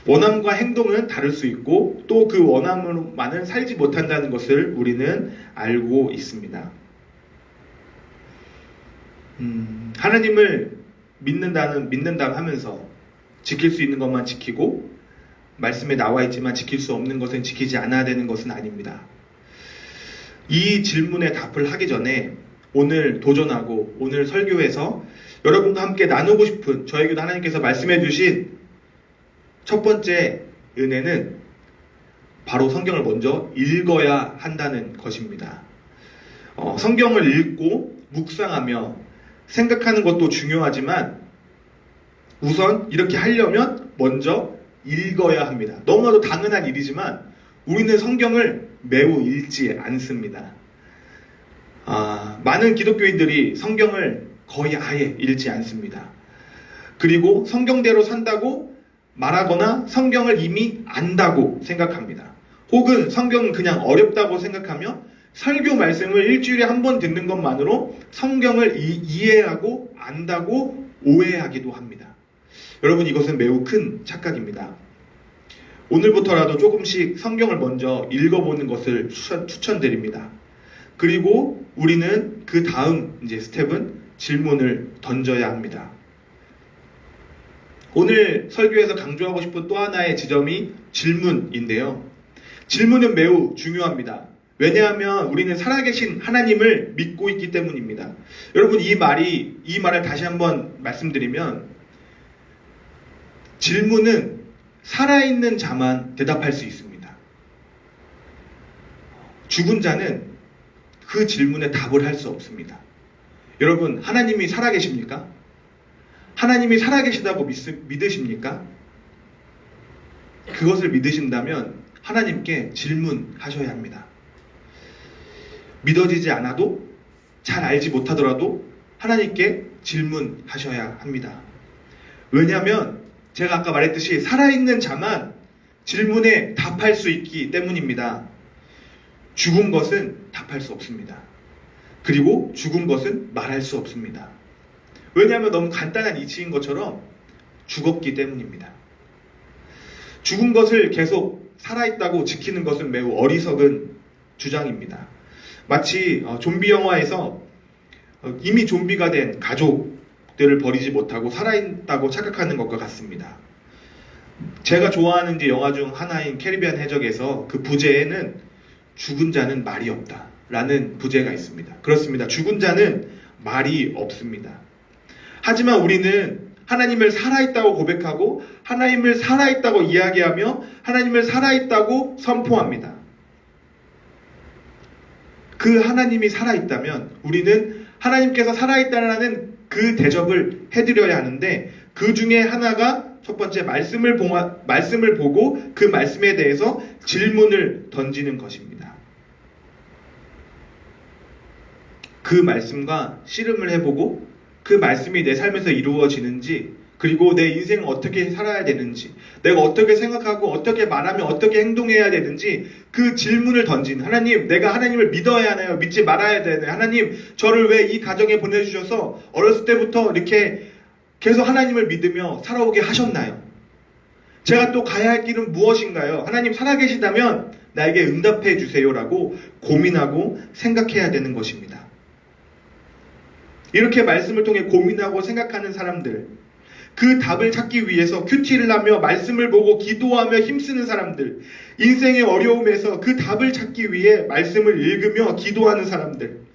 S2: 원함과 행동은 다를 수 있고 또 그 원함으로만은 살지 못한다는 것을 우리는 알고 있습니다. 하나님을 믿는다 하면서 지킬 수 있는 것만 지키고 말씀에 나와 있지만 지킬 수 없는 것은 지키지 않아야 되는 것은 아닙니다. 이 질문에 답을 하기 전에 오늘 도전하고 오늘 설교에서 여러분과 함께 나누고 싶은 저에게도 하나님께서 말씀해 주신 첫 번째 은혜는 바로 성경을 먼저 읽어야 한다는 것입니다. 성경을 읽고 묵상하며 생각하는 것도 중요하지만 우선 이렇게 하려면 먼저 읽어야 합니다. 너무나도 당연한 일이지만 우리는 성경을 매우 읽지 않습니다. 많은 기독교인들이 성경을 거의 아예 읽지 않습니다. 그리고 성경대로 산다고 말하거나 성경을 이미 안다고 생각합니다. 혹은 성경은 그냥 어렵다고 생각하며 설교 말씀을 일주일에 한 번 듣는 것만으로 성경을 이해하고 안다고 오해하기도 합니다. 여러분, 이것은 매우 큰 착각입니다. 오늘부터라도 조금씩 성경을 먼저 읽어보는 것을 추천드립니다. 그리고 우리는 그 다음 스텝은 질문을 던져야 합니다. 오늘 설교에서 강조하고 싶은 또 하나의 지점이 질문인데요. 질문은 매우 중요합니다. 왜냐하면 우리는 살아계신 하나님을 믿고 있기 때문입니다. 여러분, 이 말을 다시 한번 말씀드리면, 질문은 살아있는 자만 대답할 수 있습니다. 죽은 자는 그 질문에 답을 할 수 없습니다. 여러분, 하나님이 살아계십니까? 하나님이 살아계시다고 믿으십니까? 그것을 믿으신다면 하나님께 질문하셔야 합니다. 믿어지지 않아도, 잘 알지 못하더라도 하나님께 질문하셔야 합니다. 왜냐하면 제가 아까 말했듯이 살아있는 자만 질문에 답할 수 있기 때문입니다. 죽은 것은 답할 수 없습니다. 그리고 죽은 것은 말할 수 없습니다. 왜냐하면 너무 간단한 이치인 것처럼 죽었기 때문입니다. 죽은 것을 계속 살아있다고 지키는 것은 매우 어리석은 주장입니다. 마치 좀비 영화에서 이미 좀비가 된 가족들을 버리지 못하고 살아있다고 착각하는 것과 같습니다. 제가 좋아하는 영화 중 하나인 캐리비안 해적에서 그 부제에는 죽은 자는 말이 없다 라는 부제가 있습니다. 그렇습니다. 죽은 자는 말이 없습니다. 하지만 우리는 하나님을 살아있다고 고백하고 하나님을 살아있다고 이야기하며 하나님을 살아있다고 선포합니다. 그 하나님이 살아있다면 우리는 하나님께서 살아있다는 그 대접을 해드려야 하는데, 그 중에 하나가 첫 번째 말씀을 보고 그 말씀에 대해서 질문을 던지는 것입니다. 그 말씀과 씨름을 해보고 그 말씀이 내 삶에서 이루어지는지, 그리고 내 인생을 어떻게 살아야 되는지, 내가 어떻게 생각하고 어떻게 말하며 어떻게 행동해야 되는지 그 질문을 던지는, 하나님, 내가 하나님을 믿어야 하나요? 믿지 말아야 되나요? 하나님, 저를 왜 이 가정에 보내주셔서 어렸을 때부터 이렇게 계속 하나님을 믿으며 살아오게 하셨나요? 제가 또 가야 할 길은 무엇인가요? 하나님 살아계시다면 나에게 응답해 주세요라고 고민하고 생각해야 되는 것입니다. 이렇게 말씀을 통해 고민하고 생각하는 사람들, 그 답을 찾기 위해서 큐티를 하며 말씀을 보고 기도하며 힘쓰는 사람들, 인생의 어려움에서 그 답을 찾기 위해 말씀을 읽으며 기도하는 사람들,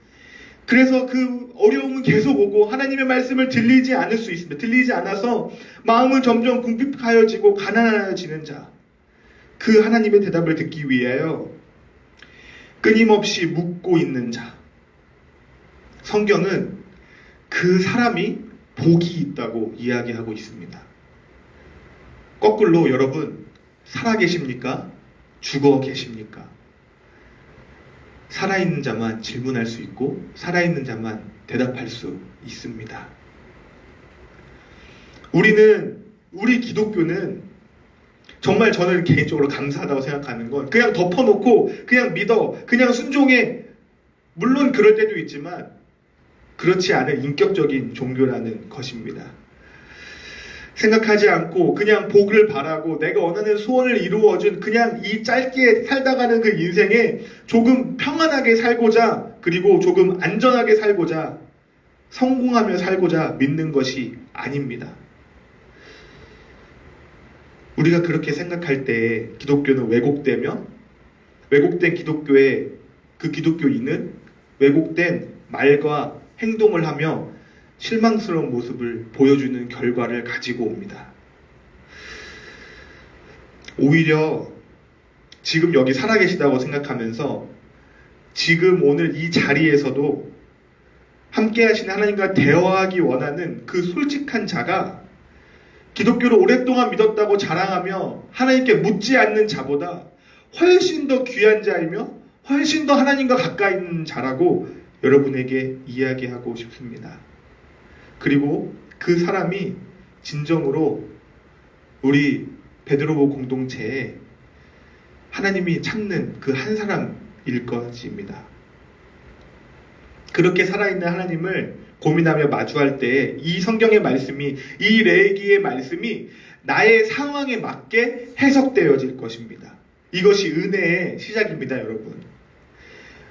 S2: 그래서 그 어려움은 계속 오고 하나님의 말씀을 들리지 않을 수 있습니다. 들리지 않아서 마음은 점점 궁핍하여지고 가난해지는 자, 그 하나님의 대답을 듣기 위하여 끊임없이 묻고 있는 자, 성경은 그 사람이 복이 있다고 이야기하고 있습니다. 거꾸로 여러분, 살아계십니까? 죽어 계십니까? 살아있는 자만 질문할 수 있고 살아있는 자만 대답할 수 있습니다. 우리 기독교는 정말 저는 개인적으로 감사하다고 생각하는 건, 그냥 덮어놓고 그냥 믿어, 그냥 순종해. 물론 그럴 때도 있지만 그렇지 않은 인격적인 종교라는 것입니다. 생각하지 않고 그냥 복을 바라고 내가 원하는 소원을 이루어준 그냥 이 짧게 살다가는 그 인생에 조금 평안하게 살고자, 그리고 조금 안전하게 살고자, 성공하며 살고자 믿는 것이 아닙니다. 우리가 그렇게 생각할 때 기독교는 왜곡되며, 왜곡된 기독교의 그 기독교인은 왜곡된 말과 행동을 하며 실망스러운 모습을 보여주는 결과를 가지고 옵니다. 오히려 지금 여기 살아계시다고 생각하면서 지금 오늘 이 자리에서도 함께 하시는 하나님과 대화하기 원하는 그 솔직한 자가 기독교를 오랫동안 믿었다고 자랑하며 하나님께 묻지 않는 자보다 훨씬 더 귀한 자이며 훨씬 더 하나님과 가까이 있는 자라고 여러분에게 이야기하고 싶습니다. 그리고 그 사람이 진정으로 우리 베드로보 공동체에 하나님이 찾는 그 한 사람일 것입니다. 그렇게 살아있는 하나님을 고민하며 마주할 때 이 성경의 말씀이, 이 레위기의 말씀이 나의 상황에 맞게 해석되어질 것입니다. 이것이 은혜의 시작입니다, 여러분.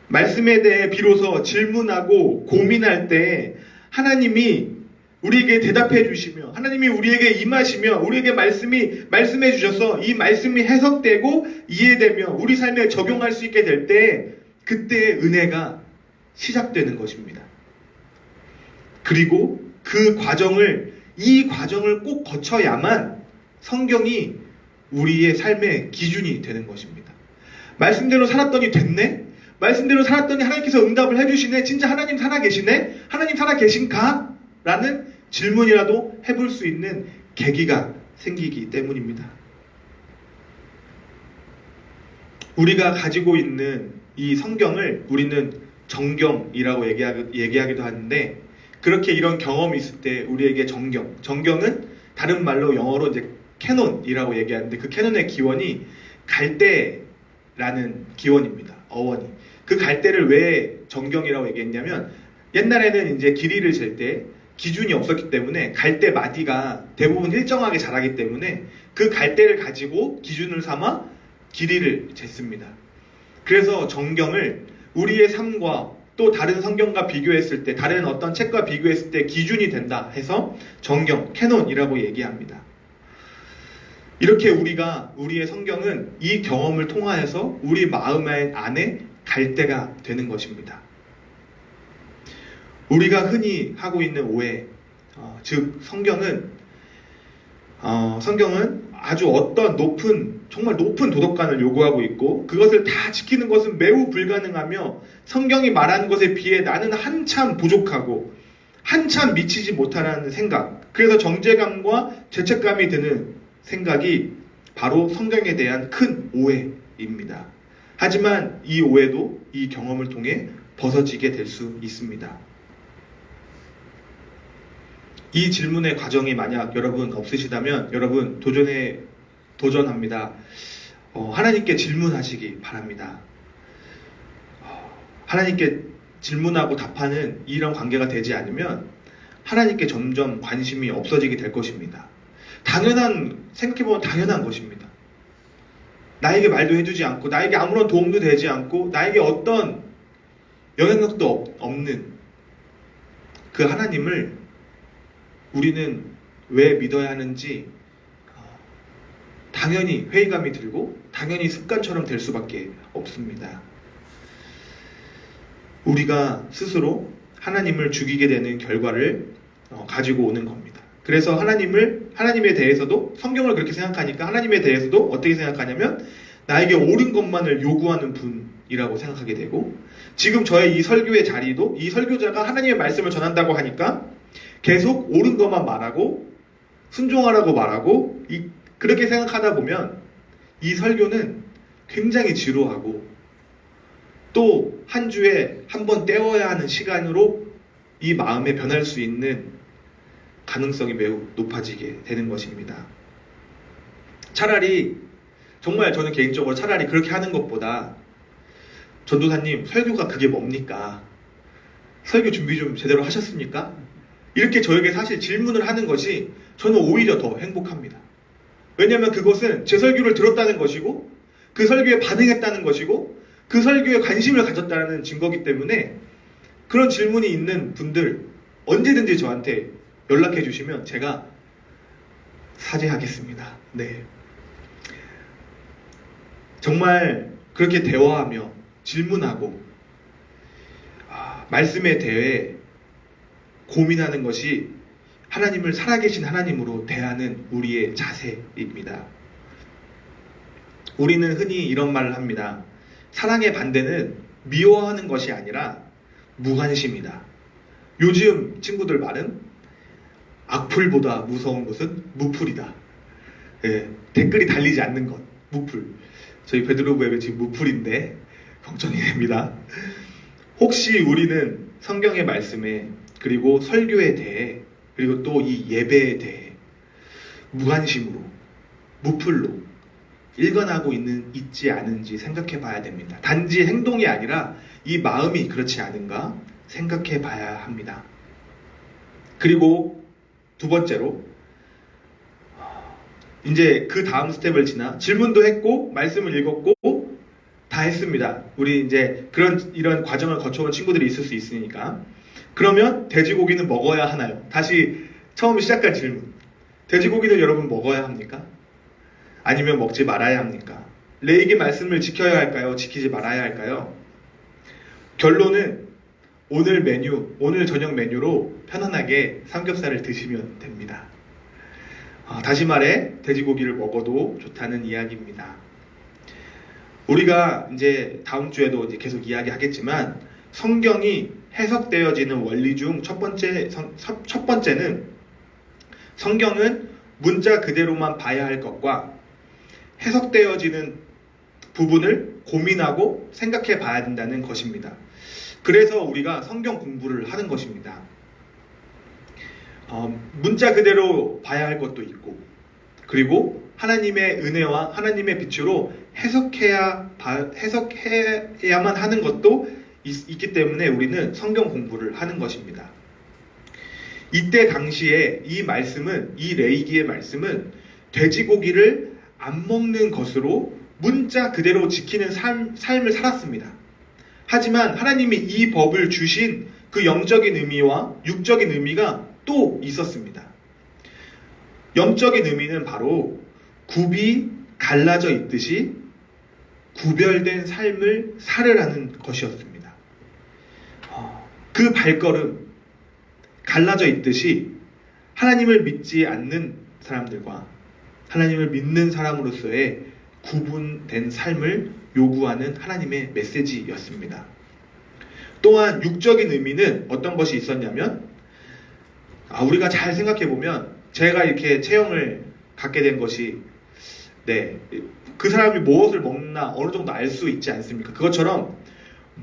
S2: 말씀에 대해 비로소 질문하고 고민할 때 하나님이 우리에게 대답해 주시며, 하나님이 우리에게 임하시며, 우리에게 말씀해 주셔서 이 말씀이 해석되고 이해되며 우리 삶에 적용할 수 있게 될 때, 그때 은혜가 시작되는 것입니다. 그리고 이 과정을 꼭 거쳐야만 성경이 우리의 삶의 기준이 되는 것입니다. 말씀대로 살았더니 됐네? 말씀대로 살았더니 하나님께서 응답을 해주시네? 진짜 하나님 살아계시네? 하나님 살아계신가? 라는 질문이라도 해볼 수 있는 계기가 생기기 때문입니다. 우리가 가지고 있는 이 성경을 우리는 정경이라고 얘기하기도 하는데, 그렇게 이런 경험이 있을 때 우리에게 정경은 다른 말로 영어로 이제 캐논이라고 얘기하는데, 그 캐논의 기원이 갈대라는 기원입니다. 어원이. 그 갈대를 왜 정경이라고 얘기했냐면, 옛날에는 이제 길이를 잴 때 기준이 없었기 때문에 갈대 마디가 대부분 일정하게 자라기 때문에 그 갈대를 가지고 기준을 삼아 길이를 쟀습니다. 그래서 정경을 우리의 삶과 또 다른 성경과 비교했을 때, 다른 어떤 책과 비교했을 때 기준이 된다 해서 정경, 캐논이라고 얘기합니다. 이렇게 우리의 성경은 이 경험을 통하여서 우리 마음 안에 갈대가 되는 것입니다. 우리가 흔히 하고 있는 오해, 즉 성경은 아주 어떤 정말 높은 도덕관을 요구하고 있고, 그것을 다 지키는 것은 매우 불가능하며 성경이 말하는 것에 비해 나는 한참 부족하고 한참 미치지 못하라는 생각, 그래서 정죄감과 죄책감이 드는 생각이 바로 성경에 대한 큰 오해입니다. 하지만 이 오해도 이 경험을 통해 벗어지게 될 수 있습니다. 이 질문의 과정이 만약 여러분 없으시다면 여러분 도전합니다. 하나님께 질문하시기 바랍니다. 하나님께 질문하고 답하는 이런 관계가 되지 않으면 하나님께 점점 관심이 없어지게 될 것입니다. 생각해보면 당연한 것입니다. 나에게 말도 해주지 않고, 나에게 아무런 도움도 되지 않고, 나에게 어떤 영향력도 없는 그 하나님을 우리는 왜 믿어야 하는지 당연히 회의감이 들고 당연히 습관처럼 될 수밖에 없습니다. 우리가 스스로 하나님을 죽이게 되는 결과를 가지고 오는 겁니다. 그래서 하나님에 대해서도, 성경을 그렇게 생각하니까 하나님에 대해서도 어떻게 생각하냐면 나에게 옳은 것만을 요구하는 분이라고 생각하게 되고, 지금 저의 이 설교의 자리도 이 설교자가 하나님의 말씀을 전한다고 하니까 계속 옳은 것만 말하고 순종하라고 말하고 그렇게 생각하다 보면 이 설교는 굉장히 지루하고 또 한 주에 한 번 때워야 하는 시간으로 이 마음에 변할 수 있는 가능성이 매우 높아지게 되는 것입니다. 차라리, 정말 저는 개인적으로 차라리 그렇게 하는 것보다 전도사님 설교가 그게 뭡니까? 설교 준비 좀 제대로 하셨습니까? 이렇게 저에게 사실 질문을 하는 것이 저는 오히려 더 행복합니다. 왜냐하면 그것은 제 설교를 들었다는 것이고 그 설교에 반응했다는 것이고 그 설교에 관심을 가졌다는 증거이기 때문에, 그런 질문이 있는 분들 언제든지 저한테 연락해 주시면 제가 사죄하겠습니다. 네. 정말 그렇게 대화하며 질문하고 말씀에 대해 고민하는 것이 하나님을 살아계신 하나님으로 대하는 우리의 자세입니다. 우리는 흔히 이런 말을 합니다. 사랑의 반대는 미워하는 것이 아니라 무관심이다. 요즘 친구들 말은 악플보다 무서운 것은 무플이다. 예, 댓글이 달리지 않는 것, 무플. 저희 베드로부에 지금 무플인데 걱정이 됩니다. 혹시 우리는 성경의 말씀에, 그리고 설교에 대해, 그리고 또 이 예배에 대해 무관심으로 무플로 일관하고 있지 않은지 생각해 봐야 됩니다. 단지 행동이 아니라 이 마음이 그렇지 않은가 생각해 봐야 합니다. 그리고 두 번째로, 이제 그 다음 스텝을 지나 질문도 했고 말씀을 읽었고 다 했습니다. 우리 이제 이런 과정을 거쳐온 친구들이 있을 수 있으니까. 그러면 돼지고기는 먹어야 하나요? 다시 처음 시작한 질문. 돼지고기는 여러분 먹어야 합니까? 아니면 먹지 말아야 합니까? 레위기 말씀을 지켜야 할까요? 지키지 말아야 할까요? 결론은 오늘 저녁 메뉴로 편안하게 삼겹살을 드시면 됩니다. 다시 말해 돼지고기를 먹어도 좋다는 이야기입니다. 우리가 이제 다음 주에도 이제 계속 이야기하겠지만 성경이 해석되어지는 원리 중 첫 번째는 성경은 문자 그대로만 봐야 할 것과 해석되어지는 부분을 고민하고 생각해 봐야 된다는 것입니다. 그래서 우리가 성경 공부를 하는 것입니다. 문자 그대로 봐야 할 것도 있고, 그리고 하나님의 은혜와 하나님의 빛으로 해석해야만 하는 것도 있기 때문에 우리는 성경 공부를 하는 것입니다. 이때 당시에 이 레위기의 말씀은 돼지고기를 안 먹는 것으로 문자 그대로 지키는 삶을 살았습니다. 하지만 하나님이 이 법을 주신 그 영적인 의미와 육적인 의미가 또 있었습니다. 영적인 의미는 바로 굽이 갈라져 있듯이 구별된 삶을 살으라는 것이었습니다. 그 발걸음, 갈라져 있듯이 하나님을 믿지 않는 사람들과 하나님을 믿는 사람으로서의 구분된 삶을 요구하는 하나님의 메시지였습니다. 또한 육적인 의미는 어떤 것이 있었냐면, 우리가 잘 생각해보면 제가 이렇게 체형을 갖게 된 것이 그 사람이 무엇을 먹나 어느 정도 알 수 있지 않습니까? 그것처럼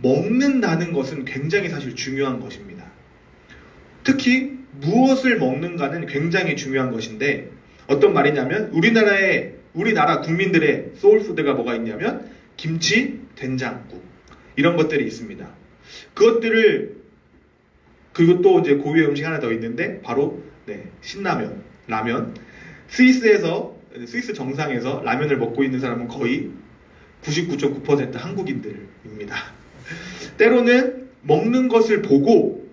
S2: 먹는다는 것은 굉장히 사실 중요한 것입니다. 특히 무엇을 먹는가는 굉장히 중요한 것인데, 어떤 말이냐면 우리나라 국민들의 소울푸드가 뭐가 있냐면 김치, 된장국 이런 것들이 있습니다. 그리고 또 이제 고유의 음식 하나 더 있는데 바로 신라면, 라면. 스위스 정상에서 라면을 먹고 있는 사람은 거의 99.9% 한국인들입니다. 때로는 먹는 것을 보고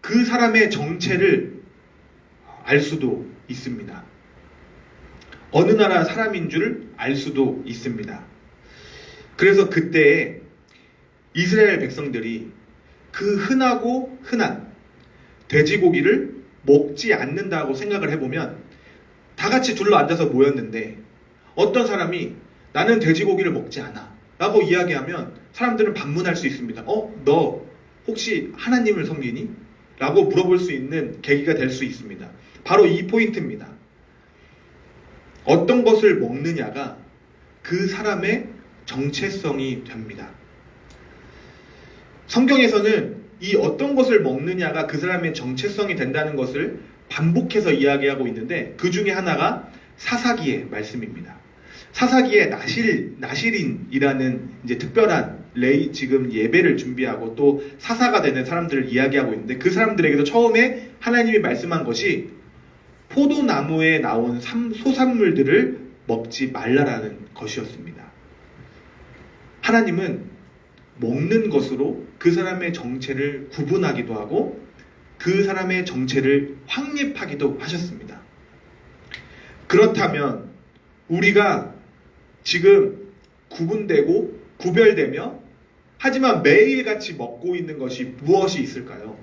S2: 그 사람의 정체를 알 수도 있습니다. 어느 나라 사람인 줄 알 수도 있습니다. 그래서 그때 이스라엘 백성들이 그 흔하고 흔한 돼지고기를 먹지 않는다고 생각을 해보면 다 같이 둘러 앉아서 모였는데 어떤 사람이 나는 돼지고기를 먹지 않아 라고 이야기하면 사람들은 반문할 수 있습니다. 너 혹시 하나님을 섬기니? 라고 물어볼 수 있는 계기가 될 수 있습니다. 바로 이 포인트입니다. 어떤 것을 먹느냐가 그 사람의 정체성이 됩니다. 성경에서는 이 어떤 것을 먹느냐가 그 사람의 정체성이 된다는 것을 반복해서 이야기하고 있는데, 그 중에 하나가 사사기의 말씀입니다. 사사기에 나실인이라는 이제 특별한 지금 예배를 준비하고 또 사사가 되는 사람들을 이야기하고 있는데, 그 사람들에게도 처음에 하나님이 말씀한 것이 포도나무에 나온 소산물들을 먹지 말라라는 것이었습니다. 하나님은 먹는 것으로 그 사람의 정체를 구분하기도 하고 그 사람의 정체를 확립하기도 하셨습니다. 그렇다면 우리가 지금 구분되고 구별되며 하지만 매일같이 먹고 있는 것이 무엇이 있을까요?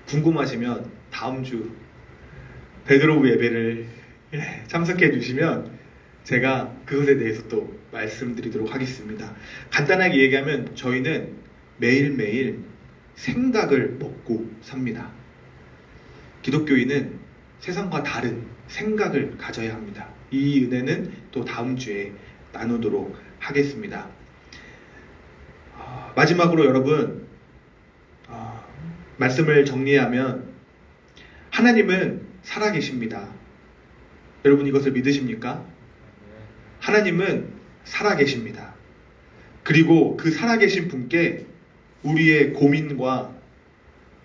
S2: 궁금하시면 다음 주 베드로우 예배를 참석해 주시면 제가 그것에 대해서 또 말씀드리도록 하겠습니다. 간단하게 얘기하면 저희는 매일매일 생각을 먹고 삽니다. 기독교인은 세상과 다른 생각을 가져야 합니다. 이 은혜는 또 다음 주에 나누도록 하겠습니다. 마지막으로 여러분, 말씀을 정리하면 하나님은 살아계십니다. 여러분 이것을 믿으십니까? 하나님은 살아계십니다. 그리고 그 살아계신 분께 우리의 고민과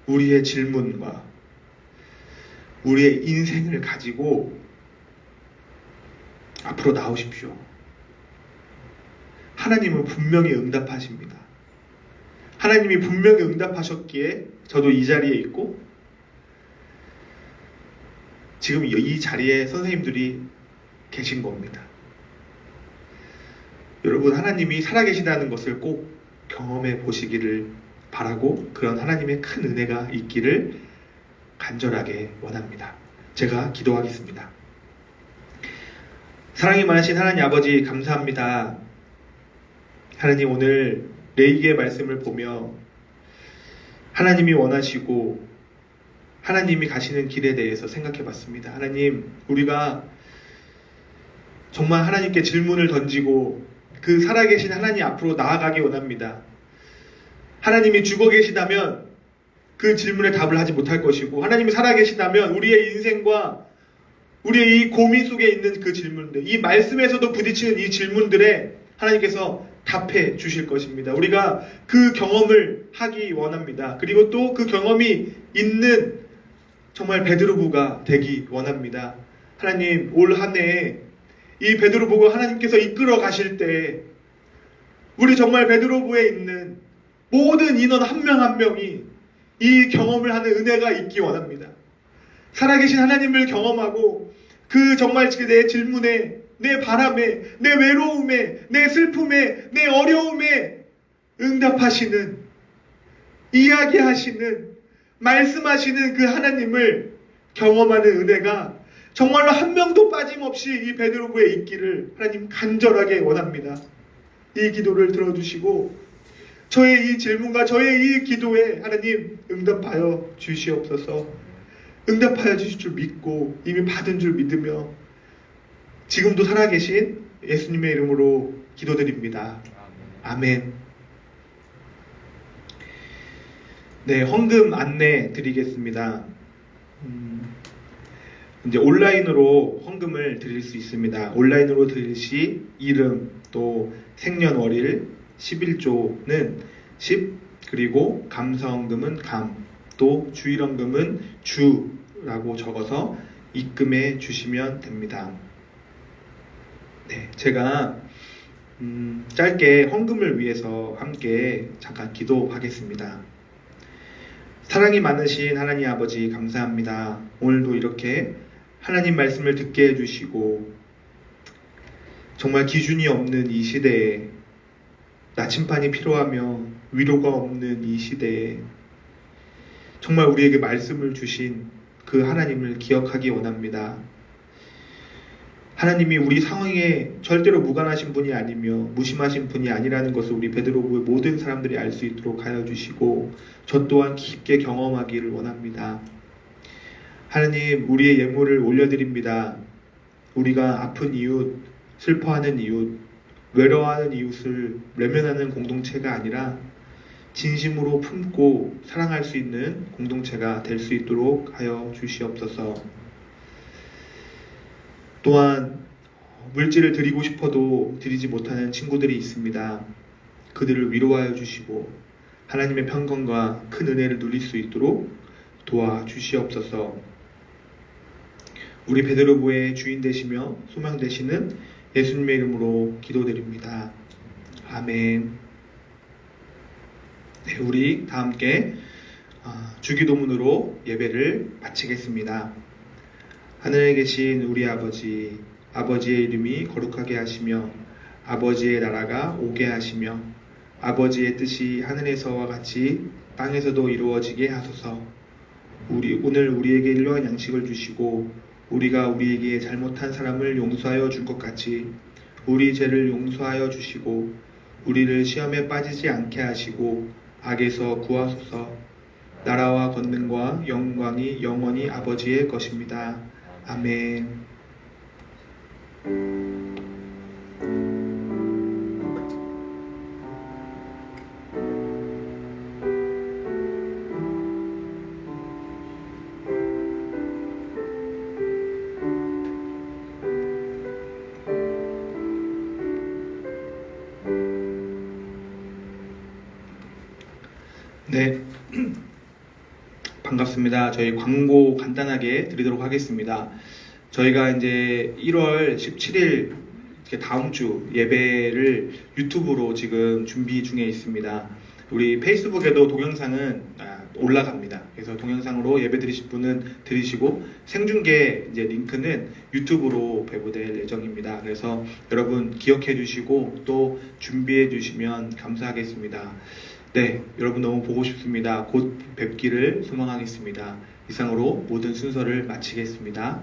S2: 우리의 질문과 우리의 인생을 가지고 앞으로 나오십시오. 하나님은 분명히 응답하십니다. 하나님이 분명히 응답하셨기에 저도 이 자리에 있고 지금 이 자리에 선생님들이 계신 겁니다. 여러분, 하나님이 살아계시다는 것을 꼭 경험해 보시기를 바라고 그런 하나님의 큰 은혜가 있기를 간절하게 원합니다. 제가 기도하겠습니다. 사랑이 많으신 하나님 아버지, 감사합니다. 하나님, 오늘 레위기의 말씀을 보며 하나님이 원하시고 하나님이 가시는 길에 대해서 생각해 봤습니다. 하나님, 우리가 정말 하나님께 질문을 던지고 그 살아계신 하나님 앞으로 나아가기 원합니다. 하나님이 죽어 계시다면 그 질문에 답을 하지 못할 것이고, 하나님이 살아계시다면 우리의 인생과 우리의 이 고민 속에 있는 그 질문들, 이 말씀에서도 부딪히는 이 질문들에 하나님께서 답해 주실 것입니다. 우리가 그 경험을 하기 원합니다. 그리고 또 그 경험이 있는 정말 베드로부가 되기 원합니다. 하나님, 올 한 해에 이 베드로부가 하나님께서 이끌어 가실 때 우리 정말 베드로부에 있는 모든 인원 한 명 한 명이 이 경험을 하는 은혜가 있기 원합니다. 살아계신 하나님을 경험하고 그 정말 내 질문에, 내 바람에, 내 외로움에, 내 슬픔에, 내 어려움에 응답하시는, 이야기하시는, 말씀하시는 그 하나님을 경험하는 은혜가 정말로 한 명도 빠짐없이 이 베드로부에 있기를 하나님 간절하게 원합니다. 이 기도를 들어주시고 저의 이 질문과 저의 이 기도에 하나님 응답하여 주시옵소서. 응답하여 주실 줄 믿고 이미 받은 줄 믿으며 지금도 살아계신 예수님의 이름으로 기도드립니다. 아멘. 네, 헌금 안내 드리겠습니다. 이제 온라인으로 헌금을 드릴 수 있습니다. 온라인으로 드릴 시 이름, 또 생년월일, 11조는 10, 그리고 감사헌금은 감, 또 주일헌금은 주라고 적어서 입금해 주시면 됩니다. 네, 제가 짧게 헌금을 위해서 함께 잠깐 기도하겠습니다. 사랑이 많으신 하나님 아버지, 감사합니다. 오늘도 이렇게 하나님 말씀을 듣게 해주시고 정말 기준이 없는 이 시대에 나침반이 필요하며 위로가 없는 이 시대에 정말 우리에게 말씀을 주신 그 하나님을 기억하기 원합니다. 하나님이 우리 상황에 절대로 무관하신 분이 아니며 무심하신 분이 아니라는 것을 우리 베드로부의 모든 사람들이 알 수 있도록 하여 주시고 저 또한 깊게 경험하기를 원합니다. 하나님, 우리의 예물을 올려드립니다. 우리가 아픈 이웃, 슬퍼하는 이웃, 외로워하는 이웃을 외면하는 공동체가 아니라 진심으로 품고 사랑할 수 있는 공동체가 될 수 있도록 하여 주시옵소서. 또한 물질을 드리고 싶어도 드리지 못하는 친구들이 있습니다. 그들을 위로하여 주시고 하나님의 평강과 큰 은혜를 누릴 수 있도록 도와주시옵소서. 우리 베드로부의 주인 되시며 소망 되시는 예수님의 이름으로 기도드립니다. 아멘. 네, 우리 다 함께 주기도문으로 예배를 마치겠습니다. 하늘에 계신 우리 아버지, 아버지의 이름이 거룩하게 하시며 아버지의 나라가 오게 하시며 아버지의 뜻이 하늘에서와 같이 땅에서도 이루어지게 하소서. 오늘 우리에게 일용할 양식을 주시고 우리가 우리에게 잘못한 사람을 용서하여 줄 것 같이 우리 죄를 용서하여 주시고 우리를 시험에 빠지지 않게 하시고 악에서 구하소서. 나라와 권능과 영광이 영원히 아버지의 것입니다. 아멘. 네, 반갑습니다. 저희 광고 간단하게 드리도록 하겠습니다. 저희가 이제 1월 17일 다음 주 예배를 유튜브로 지금 준비 중에 있습니다. 우리 페이스북에도 동영상은 올라갑니다. 그래서 동영상으로 예배 드리실 분은 들으시고 생중계 이제 링크는 유튜브로 배부될 예정입니다. 그래서 여러분 기억해 주시고 또 준비해 주시면 감사하겠습니다. 네, 여러분 너무 보고 싶습니다. 곧 뵙기를 소망하겠습니다. 이상으로 모든 순서를 마치겠습니다.